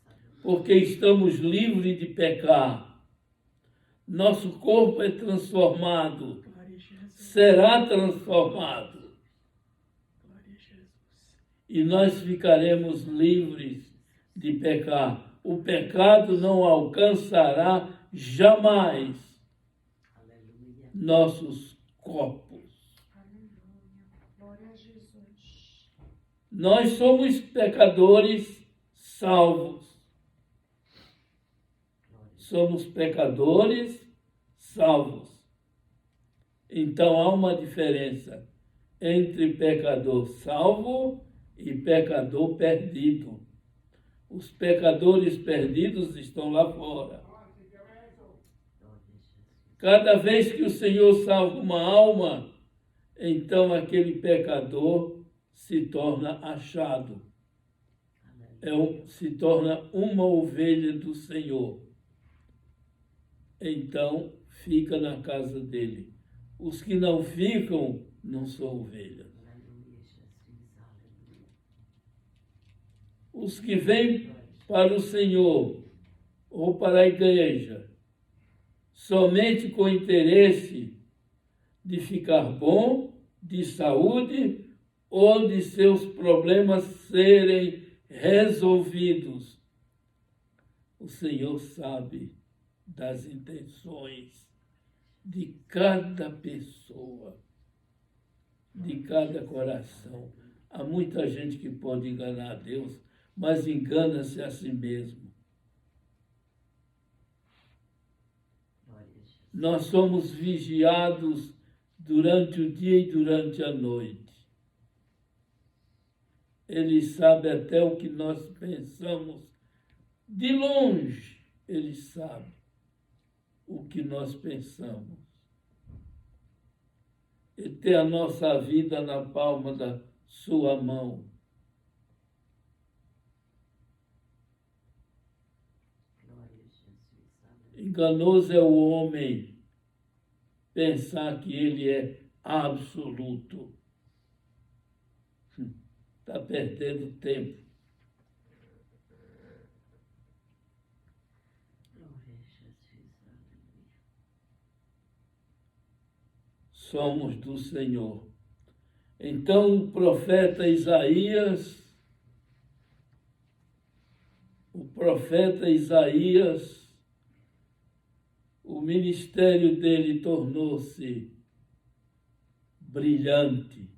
Aleluia. porque estamos livres de pecar. Nosso corpo é transformado, Glória a Jesus. será transformado, Glória a Jesus. e nós ficaremos livres de pecar. O pecado não alcançará jamais Aleluia. nossos corpos. Aleluia. Glória a Jesus. Nós somos pecadores salvos. Somos pecadores salvos. Então há uma diferença entre pecador salvo e pecador perdido. Os pecadores perdidos estão lá fora. Glória a Jesus. Cada vez que o Senhor salva uma alma, então aquele pecador se torna achado. Se torna uma ovelha do Senhor. Então fica na casa dele. Os que não ficam não são ovelhas. Aleluia, Jesus. Aleluia. Os que vêm para o Senhor ou para a igreja somente com interesse de ficar bom, de saúde ou de seus problemas serem resolvidos. O Senhor sabe das intenções de cada pessoa, de cada coração. Há muita gente que pode enganar a Deus, mas engana-se a si mesmo. Glória a Jesus. Nós somos vigiados durante o dia e durante a noite. Ele sabe até o que nós pensamos. De longe, ele sabe o que nós pensamos. Ele tem a nossa vida na palma da sua mão. Glória a Jesus. Aleluia. Enganoso é o homem pensar que ele é absoluto. Está perdendo tempo. Glória a Jesus, aleluia. Somos do Senhor. Então o profeta Isaías, o ministério dele tornou-se brilhante.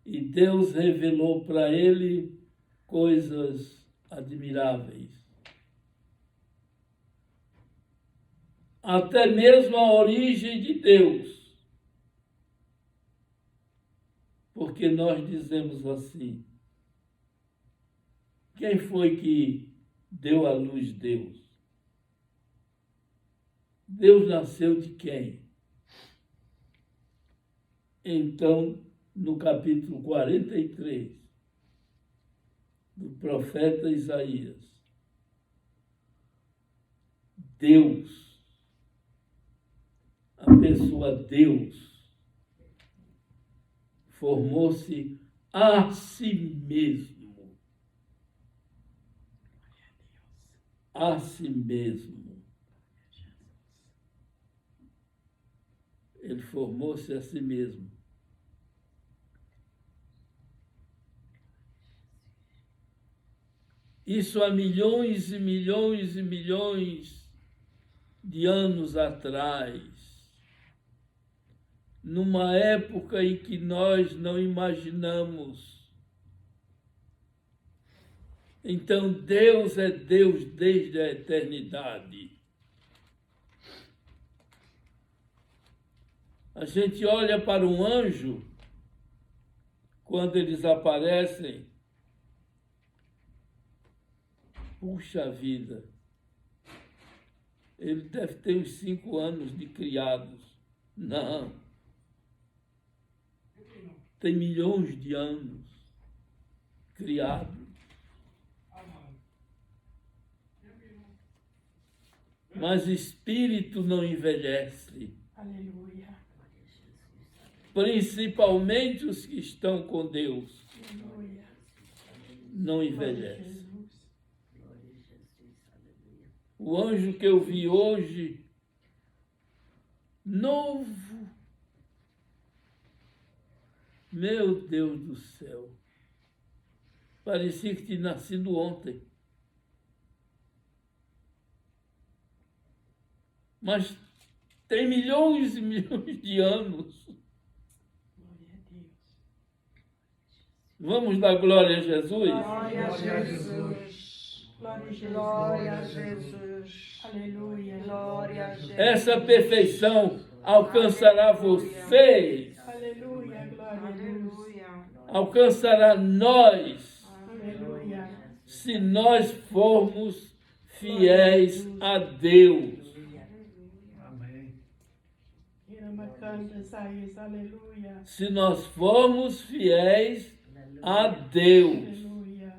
E Deus revelou para ele coisas admiráveis. Até mesmo a origem de Deus. Porque nós dizemos assim: quem foi que deu à luz Deus? Deus nasceu de quem? Então, no capítulo 43 do profeta Isaías, Deus, a pessoa Deus, formou-se a si mesmo. A si mesmo. Ele formou-se a si mesmo. Isso há milhões e milhões e milhões de anos atrás, numa época em que nós não imaginamos. Então, Deus é Deus desde a eternidade. A gente olha para um anjo, quando eles aparecem, puxa vida, ele deve ter uns 5 anos de criados. Não. Tem milhões de anos criados. Mas espírito não envelhece. Aleluia. Principalmente os que estão com Deus. Aleluia. Não Glória a envelhece. Jesus. Glória a Jesus, aleluia. O anjo que eu vi hoje, novo. Meu Deus do céu. Parecia que tinha nascido ontem. Mas tem milhões e milhões de anos. Glória a Deus. Vamos dar glória a Jesus? Glória a Jesus. Glória a Jesus. Glória a Jesus. Aleluia. Glória a Jesus. Essa perfeição alcançará vocês, Aleluia. Glória a Deus. Aleluia. alcançará nós, Aleluia. se nós formos fiéis a Deus. Amém. Iramacanta, Isaías, aleluia. Se nós formos fiéis a Deus, Aleluia.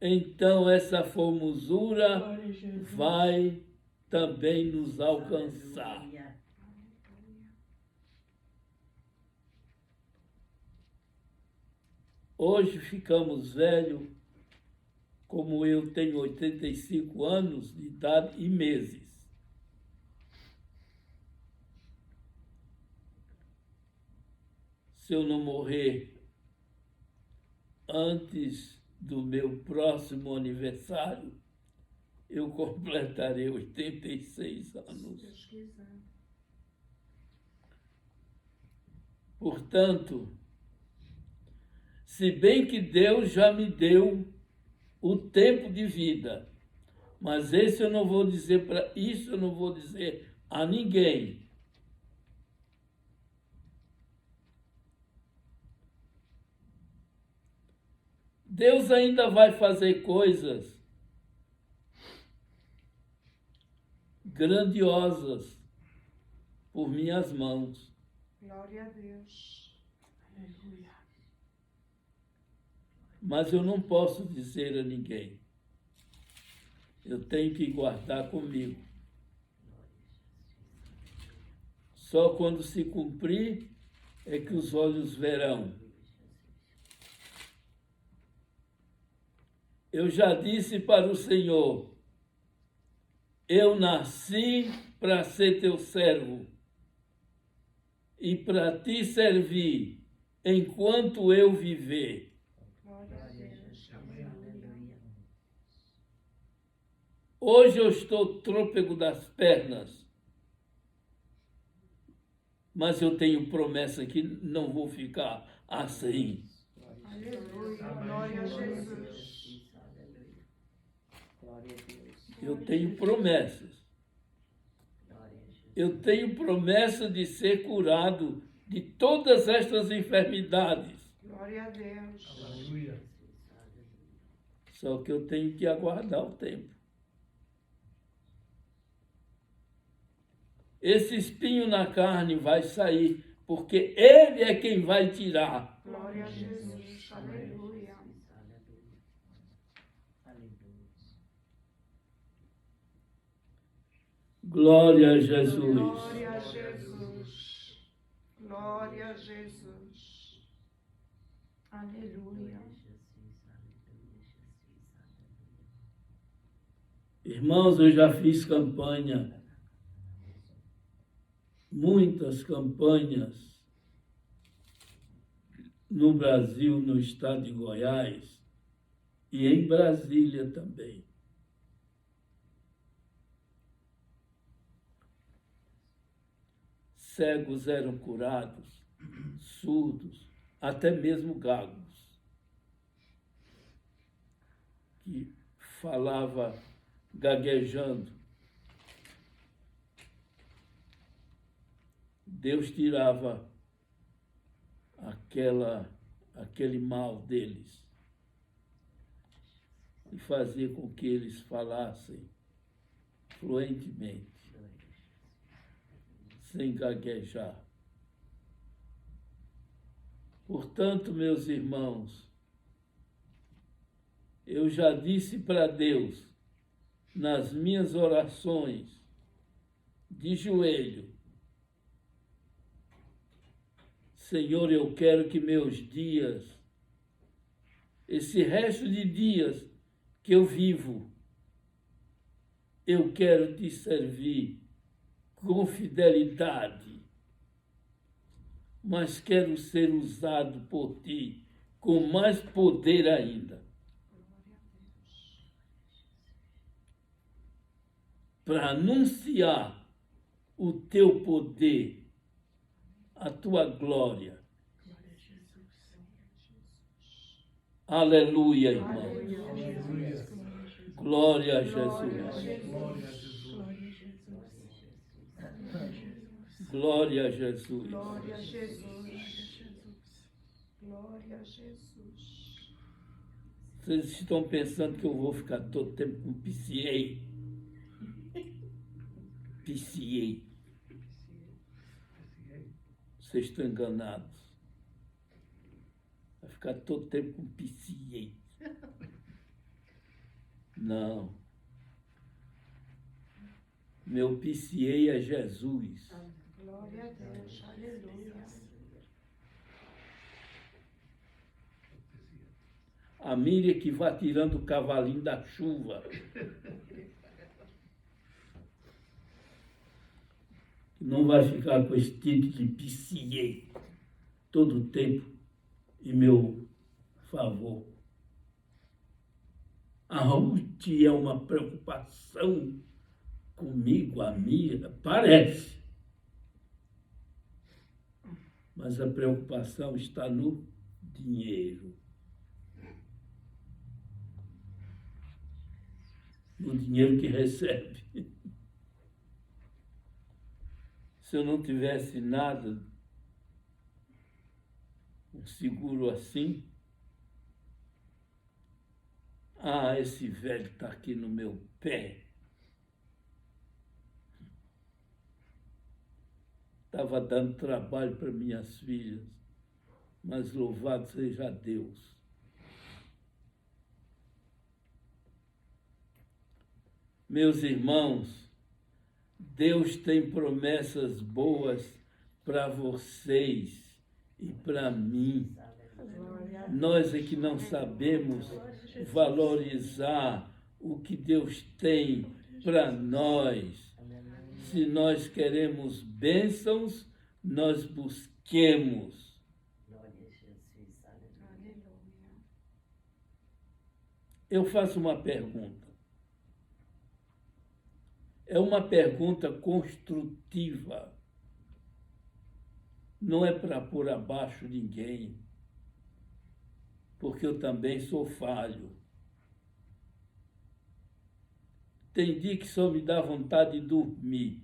então essa formosura Glória a Jesus. vai também nos alcançar. Aleluia. Hoje ficamos velhos, como eu tenho 85 anos de idade e meses. Se eu não morrer antes do meu próximo aniversário, eu completarei 86 anos. Deus quiser. Portanto, se bem que Deus já me deu o tempo de vida, mas esse eu não vou dizer para isso, eu não vou dizer a ninguém. Deus ainda vai fazer coisas grandiosas por minhas mãos. Glória a Deus. Aleluia. Mas eu não posso dizer a ninguém. Eu tenho que guardar comigo. Só quando se cumprir é que os olhos verão. Eu já disse para o Senhor, eu nasci para ser teu servo e para te servir enquanto eu viver. Glória a Deus. Aleluia. Hoje eu estou trôpego das pernas, mas eu tenho promessa que não vou ficar assim. Aleluia. Glória a Jesus. Aleluia. Glória a Deus. Eu tenho promessas. Glória a Jesus. Eu tenho promessa de ser curado de todas estas enfermidades. Glória a Deus. Aleluia. Só que eu tenho que aguardar o tempo. Esse espinho na carne vai sair, porque Ele é quem vai tirar. Glória a Jesus. Aleluia. Aleluia. Aleluia. Glória a Jesus. Glória a Jesus. Glória a Jesus. Aleluia. Irmãos, eu já fiz campanha, muitas campanhas no Brasil, no estado de Goiás e em Brasília também. Cegos eram curados, surdos, até mesmo gagos, que falava gaguejando. Deus tirava aquele mal deles e fazia com que eles falassem fluentemente, sem gaguejar. Portanto, meus irmãos, eu já disse para Deus, nas minhas orações, de joelho, Senhor, eu quero que meus dias, esse resto de dias que eu vivo, eu quero te servir com fidelidade, mas quero ser usado por ti com mais poder ainda, para anunciar o teu poder, a tua glória. Aleluia, irmãos. Aleluia. Glória a Glória a Jesus. Jesus. Glória a Jesus. Glória a Jesus. Glória a Jesus. Vocês estão pensando que eu vou ficar todo tempo com PCA? PCA. Vocês estão enganados. Vai ficar todo tempo com PCA. Não. Meu PCA é Jesus. Glória a Deus. Aleluia. A Miriam que vai tirando o cavalinho da chuva. Não vai ficar com esse tipo de PCA todo o tempo em meu favor. A Ruth é uma preocupação comigo, a minha, parece. Mas a preocupação está no dinheiro. No dinheiro que recebe. Se eu não tivesse nada, um seguro assim, esse velho está aqui no meu pé. Estava dando trabalho para minhas filhas, mas louvado seja Deus. Meus irmãos, Deus tem promessas boas para vocês e para mim. Glória a Nós é que não sabemos valorizar o que Deus tem para nós. Se nós queremos bênçãos, nós busquemos. Aleluia. Eu faço uma pergunta. É uma pergunta construtiva. Não é para pôr abaixo ninguém, porque eu também sou falho. Tem dia que só me dá vontade de dormir.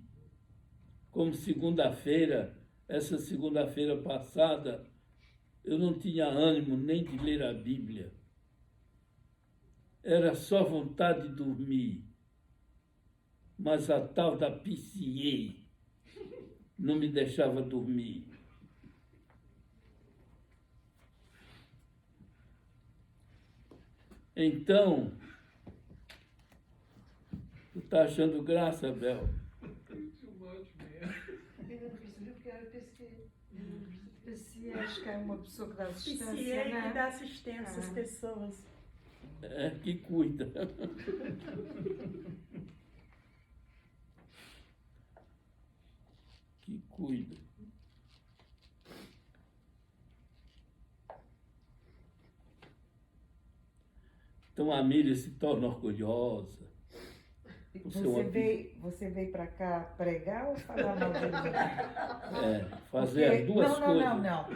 Como segunda-feira, essa segunda-feira passada, eu não tinha ânimo nem de ler a Bíblia. Era só vontade de dormir. Mas a tal da PCA não me deixava dormir. Então, tu tá achando graça, Bel? Esse acho que é uma pessoa que dá assistência, PCA que né? dá assistência às pessoas. É, que cuida. Que cuida. Então a Miriam se torna orgulhosa. Você veio para cá pregar ou falar mal de mim? É, fazer as duas não, coisas. não.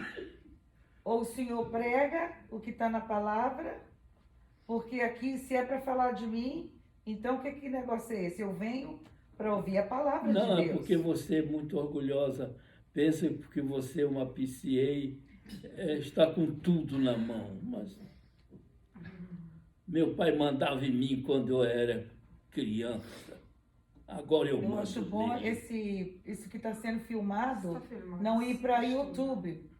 Ou o senhor prega o que está na palavra, porque aqui, se é para falar de mim, então que negócio é esse? Eu venho para ouvir a palavra Não, de é Deus. porque você é muito orgulhosa. Pensa que você é uma PCA, está com tudo na mão. Mas meu pai mandava em mim quando eu era criança. Agora eu Eu mando acho bom nele. isso que está sendo filmado, Está filmado. não ir para YouTube.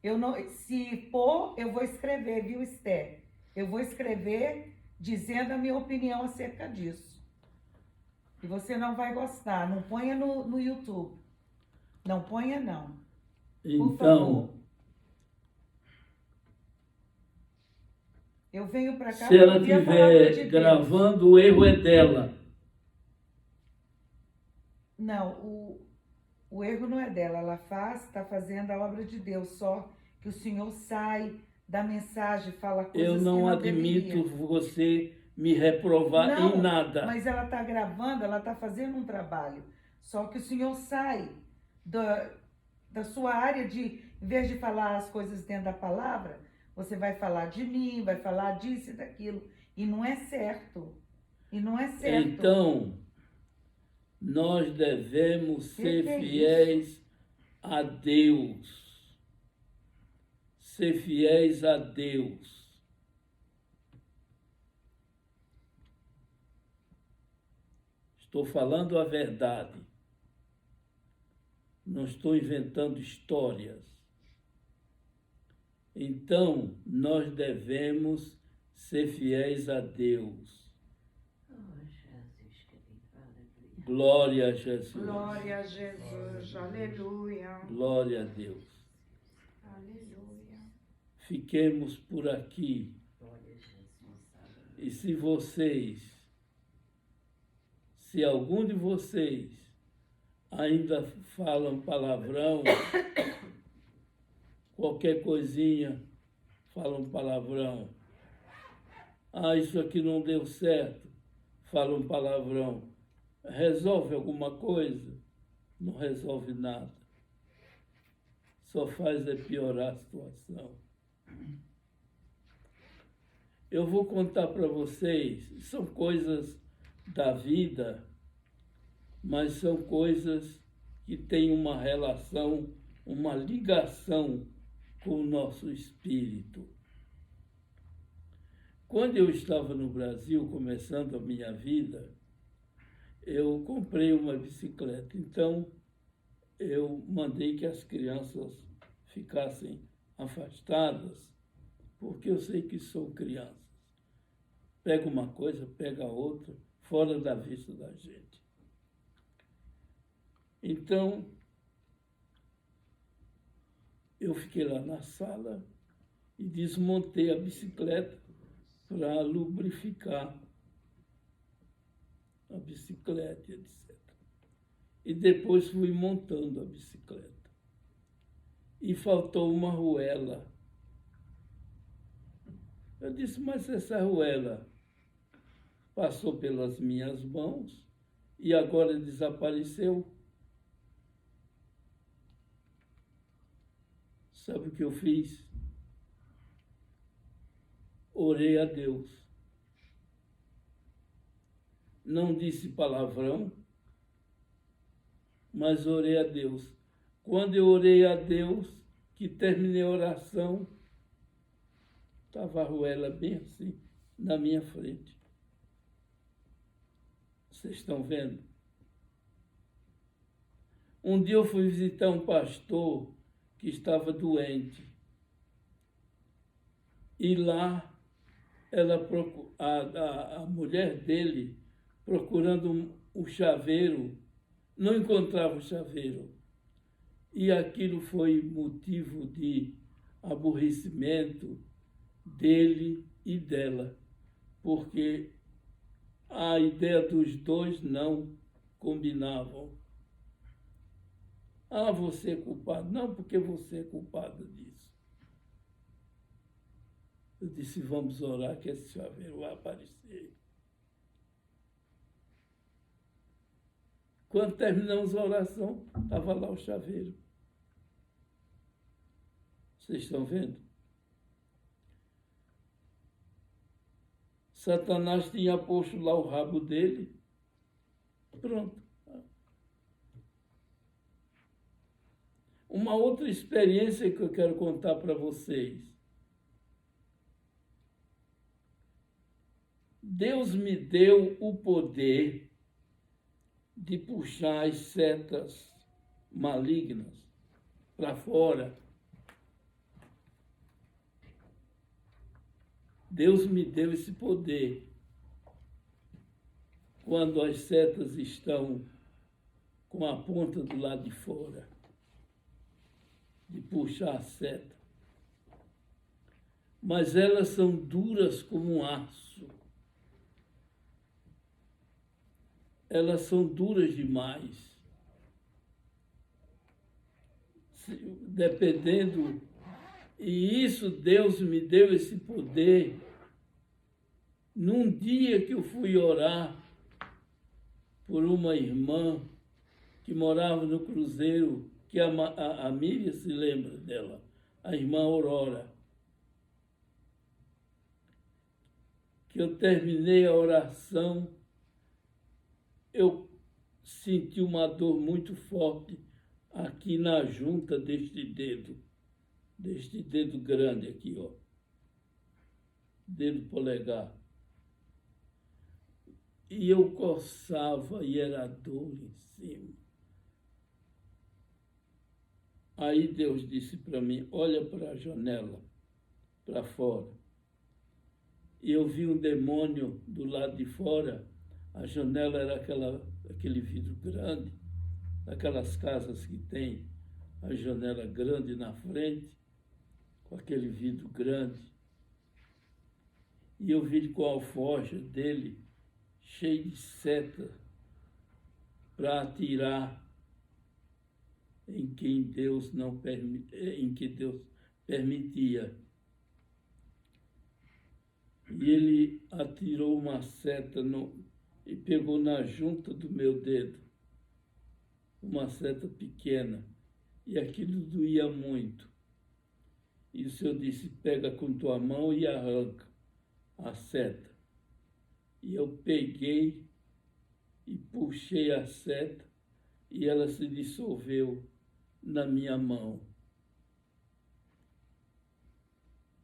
Eu não, se for, eu vou escrever, viu, Esther? Eu vou escrever dizendo a minha opinião acerca disso. E você não vai gostar. Não ponha no YouTube. Não ponha, não. Por favor. Então, Eu venho para cá se ela ouvir a palavra de estiver Deus. gravando, o erro é dela. Não, o erro não é dela. Ela está fazendo a obra de Deus. Só que o Senhor sai da mensagem, fala coisas Eu não que não admito deveria. você me reprovar Não, em nada. Mas ela está gravando, ela está fazendo um trabalho. Só que o Senhor sai da sua área de, em vez de falar as coisas dentro da palavra, você vai falar de mim, vai falar disso e daquilo. E não é certo. E não é certo. Então, nós devemos ser Que é fiéis a Deus. Ser fiéis a Deus. Estou falando a verdade. Não estou inventando histórias. Então, nós devemos ser fiéis a Deus. Glória a Jesus. Glória a Jesus. Aleluia. Glória a Deus. Aleluia. Fiquemos por aqui. E se algum de vocês ainda falam palavrão, qualquer coisinha, falam palavrão. Ah, isso aqui não deu certo, falam palavrão. Resolve alguma coisa? Não resolve nada. Só faz piorar a situação. Eu vou contar para vocês, são coisas da vida, mas são coisas que têm uma relação, uma ligação com o nosso espírito. Quando eu estava no Brasil, começando a minha vida, eu comprei uma bicicleta. Então, eu mandei que as crianças ficassem afastadas, porque eu sei que são crianças. Pega uma coisa, pega outra, fora da vista da gente. Então, eu fiquei lá na sala e desmontei a bicicleta para lubrificar a bicicleta, etc. E depois fui montando a bicicleta. E faltou uma arruela. Eu disse, mas essa arruela passou pelas minhas mãos e agora desapareceu. Sabe o que eu fiz? Orei a Deus. Não disse palavrão, mas orei a Deus. Quando eu orei a Deus, que terminei a oração, estava a arruela bem assim, na minha frente. Vocês estão vendo? Um dia eu fui visitar um pastor que estava doente. E lá, a mulher dele, procurando o chaveiro, não encontrava o chaveiro. E aquilo foi motivo de aborrecimento dele e dela, porque a ideia dos dois não combinavam. Ah, você é culpado. Não, porque você é culpado disso. Eu disse, vamos orar que esse chaveiro vai aparecer. Quando terminamos a oração, estava lá o chaveiro. Vocês estão vendo? Satanás tinha posto lá o rabo dele. Pronto. Uma outra experiência que eu quero contar para vocês. Deus me deu o poder de puxar as setas malignas para fora. Deus me deu esse poder quando as setas estão com a ponta do lado de fora, de puxar a seta. Mas elas são duras como um aço. Elas são duras demais. Dependendo. E isso Deus me deu esse poder num dia que eu fui orar por uma irmã que morava no Cruzeiro, que a Miriam se lembra dela, a irmã Aurora. Que eu terminei a oração, eu senti uma dor muito forte aqui na junta deste dedo grande aqui, ó, dedo polegar. E eu coçava e era dor em cima. Aí Deus disse para mim, olha para a janela, para fora. E eu vi um demônio do lado de fora. A janela era aquele vidro grande, aquelas casas que tem a janela grande na frente, com aquele vidro grande. E eu vi com a alforja dele cheio de seta para atirar em quem Deus em que Deus permitia. E ele atirou uma seta e pegou na junta do meu dedo, uma seta pequena, e aquilo doía muito. E o Senhor disse, pega com tua mão e arranca a seta. E eu peguei e puxei a seta e ela se dissolveu na minha mão.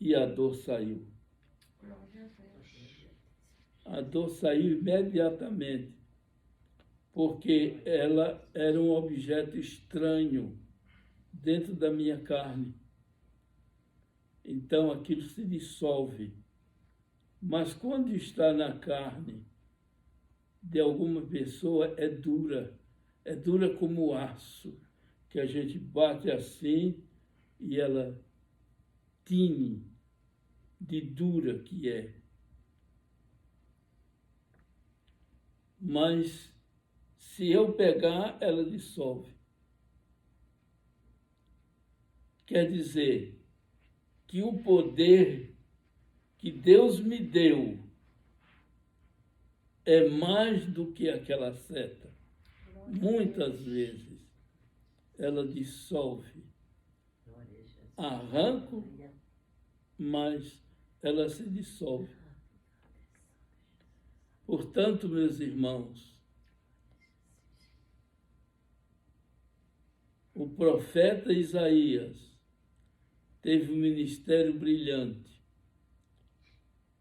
E a dor saiu. A dor saiu imediatamente, porque ela era um objeto estranho dentro da minha carne. Então aquilo se dissolve. Mas quando está na carne de alguma pessoa, é dura como aço, que a gente bate assim e ela tine de dura que é. Mas se eu pegar, ela dissolve. Quer dizer que o poder que Deus me deu é mais do que aquela seta. Muitas vezes ela dissolve. Glória a Jesus. Arranco, Aleluia. mas ela se dissolve. Portanto, meus irmãos, o profeta Isaías teve um ministério brilhante.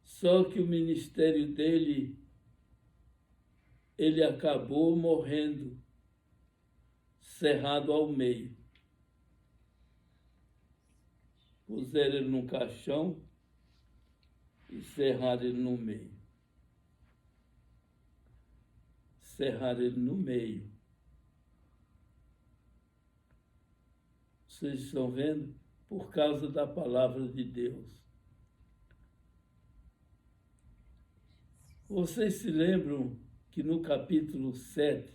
Só que o ministério dele, ele acabou morrendo, cerrado ao meio. Puseram ele num caixão e cerraram ele no meio. Cerraram ele no meio. Vocês estão vendo? Por causa da palavra de Deus. Vocês se lembram que no capítulo 7,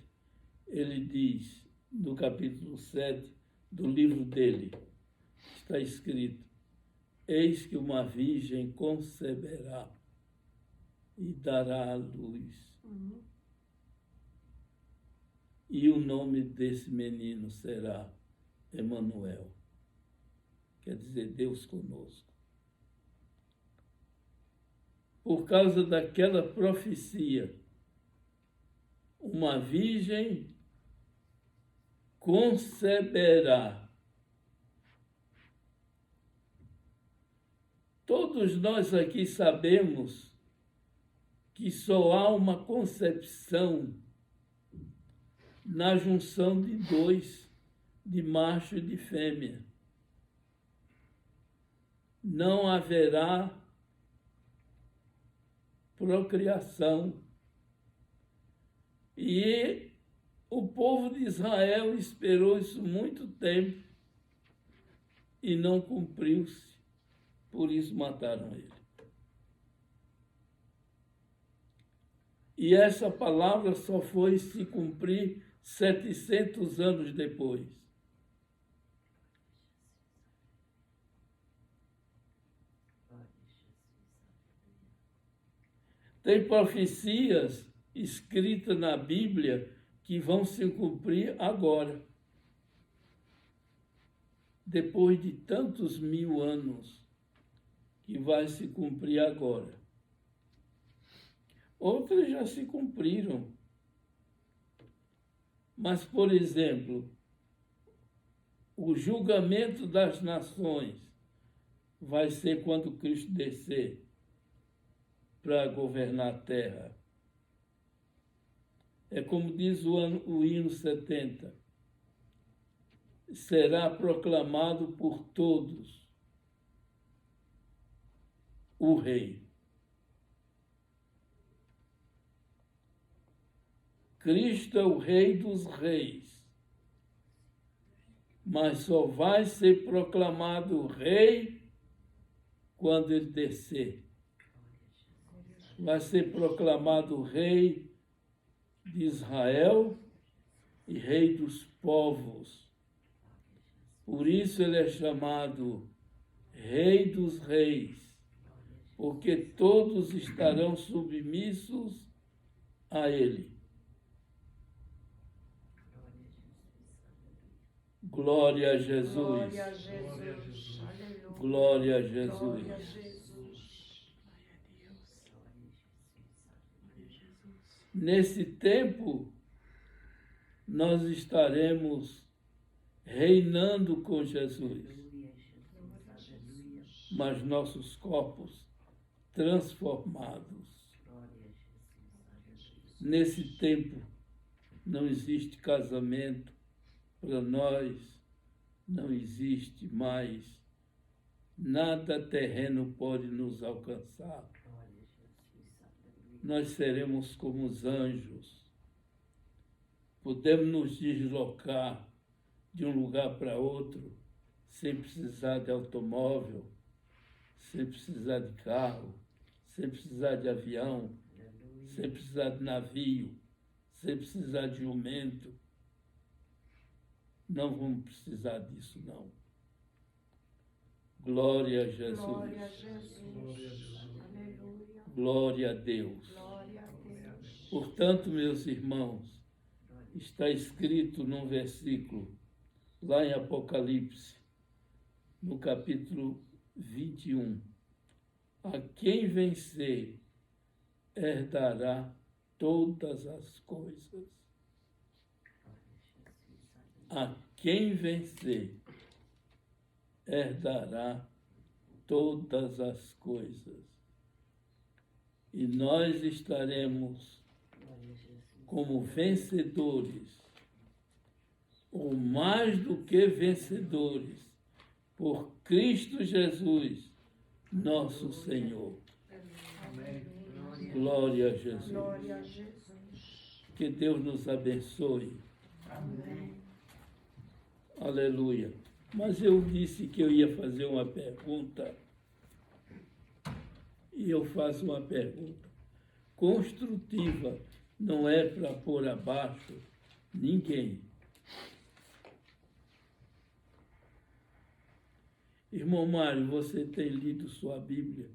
ele diz, no capítulo 7 do livro dele, está escrito: eis que uma virgem conceberá e dará à luz. E o nome desse menino será Emanuel. Quer dizer, Deus conosco. Por causa daquela profecia, uma virgem conceberá. Todos nós aqui sabemos que só há uma concepção na junção de dois, de macho e de fêmea. Não haverá procriação. E o povo de Israel esperou isso muito tempo e não cumpriu-se. Por isso mataram ele. E essa palavra só foi se cumprir 700 anos depois. Tem profecias escritas na Bíblia que vão se cumprir agora. Depois de tantos 1000 anos, que vai se cumprir agora. Outras já se cumpriram. Mas, por exemplo, o julgamento das nações vai ser quando Cristo descer para governar a terra. É como diz o hino 70. Será proclamado por todos o Rei. Cristo é o Rei dos Reis, mas só vai ser proclamado Rei quando ele descer. Vai ser proclamado Rei de Israel e Rei dos povos. Por isso ele é chamado Rei dos Reis, porque todos estarão submissos a ele. Glória a Jesus. Glória a Jesus. Aleluia. Glória a Jesus. Glória a Jesus. Nesse tempo, nós estaremos reinando com Jesus, mas nossos corpos transformados. Nesse tempo, não existe casamento para nós, não existe mais. Nada terreno pode nos alcançar. Nós seremos como os anjos. Podemos nos deslocar de um lugar para outro sem precisar de automóvel, sem precisar de carro, sem precisar de avião, sem precisar de navio, sem precisar de jumento. Não vamos precisar disso, não. Glória a Jesus. Glória a Jesus. Aleluia. Glória a Deus. Glória a Deus. Portanto, meus irmãos, está escrito num versículo, lá em Apocalipse, no capítulo 21, a quem vencer herdará todas as coisas. A quem vencer herdará todas as coisas. E nós estaremos como vencedores, ou mais do que vencedores, por Cristo Jesus, nosso Senhor. Glória a Jesus. Glória a Jesus. Que Deus nos abençoe. Amém. Aleluia. Mas eu disse que eu ia fazer uma pergunta. E eu faço uma pergunta construtiva. Não é para pôr abaixo ninguém. Irmão Mário, você tem lido sua Bíblia?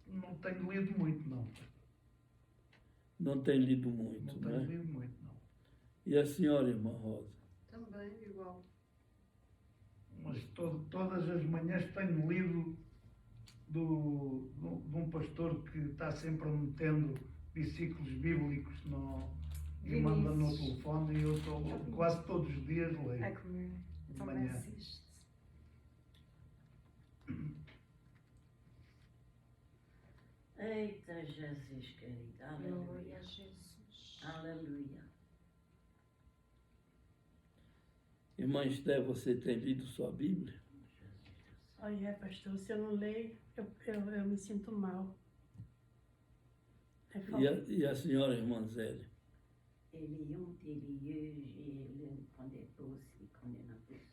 Não tenho lido muito, não. Não tem lido muito, Não né? tenho lido muito, não. E a senhora, irmã Rosa? Também igual. Mas todas as manhãs tenho lido de um pastor que está sempre metendo versículos bíblicos e manda no telefone, e eu estou quase todos os dias leio. É como de também manhã. assiste. Eita Jesus querido, Glória aleluia, a Jesus. aleluia. Irmã Esté, você tem lido sua Bíblia? Olha, pastor, se eu não leio, eu me sinto mal. É falta. E a senhora, irmã Zélia? Ele ontem, ele hoje, ele quando é doce, quando é na doce.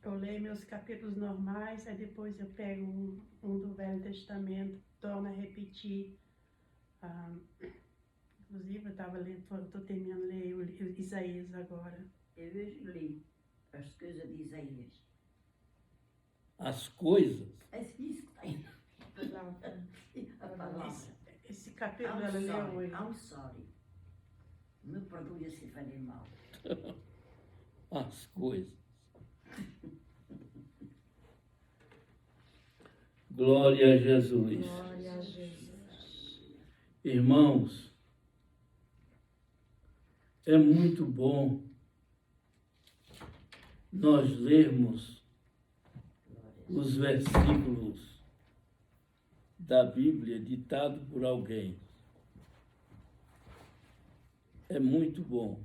Eu leio meus capítulos normais, aí depois eu pego um do Velho Testamento, torno a repetir. Inclusive, eu estava lendo, estou terminando de ler o Isaías agora. Eu hoje li as coisas de Isaías. As coisas? É isso que tem. Palavra. A palavra. Esse capítulo ela leu hoje. I'm sorry. Me perdoe se falei mal. As coisas. Glória a Jesus. Glória a Jesus. Irmãos, é muito bom nós lermos os versículos da Bíblia ditado por alguém. É muito bom.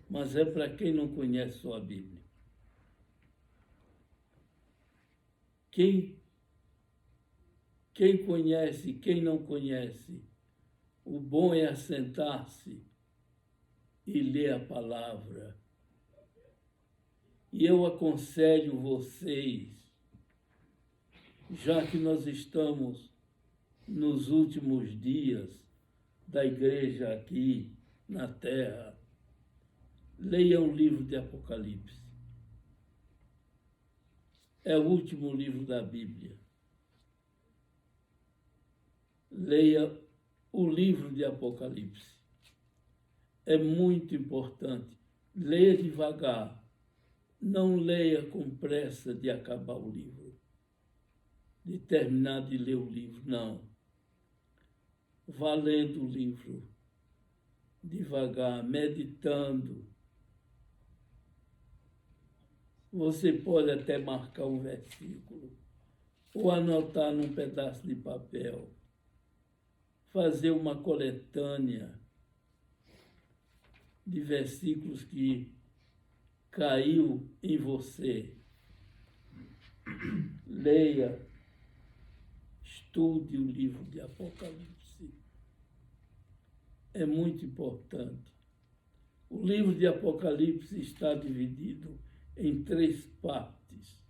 Mas é para quem não conhece só a Bíblia. Quem conhece, quem não conhece, o bom é assentar-se e ler a palavra. E eu aconselho vocês, já que nós estamos nos últimos dias da igreja aqui na terra, leiam o livro de Apocalipse. É o último livro da Bíblia. Leia o livro de Apocalipse. É muito importante. Leia devagar. Não leia com pressa de acabar o livro, de terminar de ler o livro, não. Vá lendo o livro devagar, meditando. Você pode até marcar um versículo ou anotar num pedaço de papel, fazer uma coletânea de versículos que caiu em você. Leia, estude o livro de Apocalipse. É muito importante. O livro de Apocalipse está dividido em 3 partes.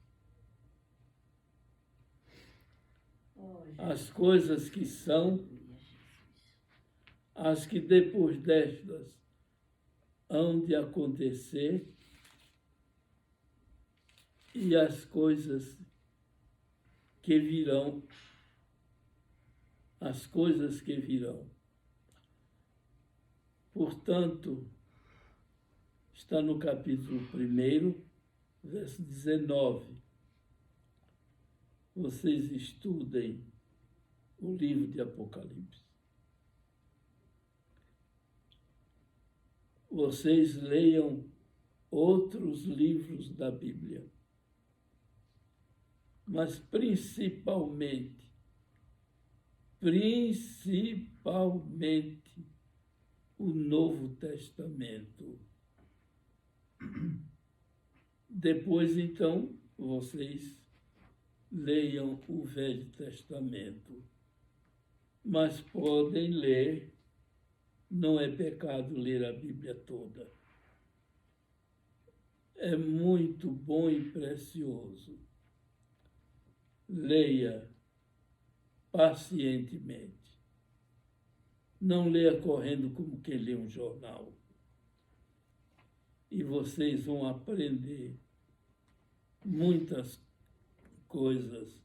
As coisas que são, as que depois destas hão de acontecer e as coisas que virão. As coisas que virão. Portanto, está no capítulo 1, verso 19. Vocês estudem o livro de Apocalipse. Vocês leiam outros livros da Bíblia. Mas principalmente o Novo Testamento. Depois, então, vocês leiam o Velho Testamento. Mas podem ler, não é pecado ler a Bíblia toda. É muito bom e precioso. Leia pacientemente. Não leia correndo como quem lê um jornal. E vocês vão aprender muitas coisas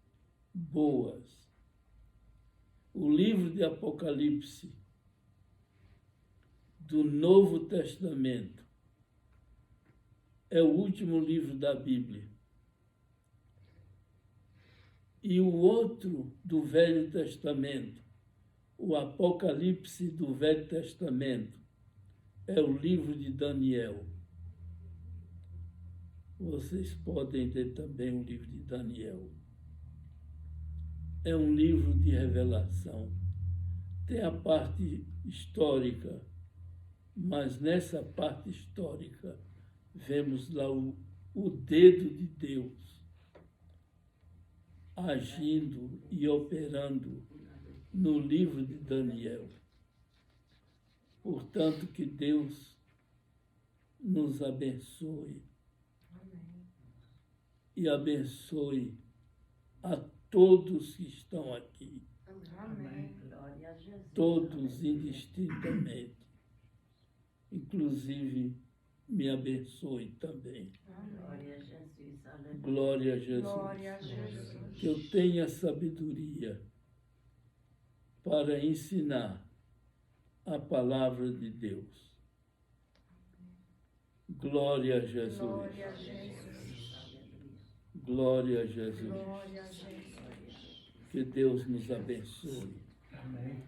boas. O livro de Apocalipse do Novo Testamento é o último livro da Bíblia. E o outro do Velho Testamento, o Apocalipse do Velho Testamento, é o livro de Daniel. Vocês podem ler também o livro de Daniel. É um livro de revelação. Tem a parte histórica, mas nessa parte histórica vemos lá o dedo de Deus agindo e operando no livro de Daniel. Portanto, que Deus nos abençoe. Amém. E abençoe a todos que estão aqui, Amém. Glória a Jesus. todos indistintamente. Inclusive, me abençoe também. Glória a Jesus. Aleluia. Glória a Jesus. Glória a Jesus. Que eu tenha sabedoria para ensinar a palavra de Deus. Glória a Jesus. Glória a Jesus. Glória a Jesus. Glória a Jesus. Que Deus nos abençoe. Amém.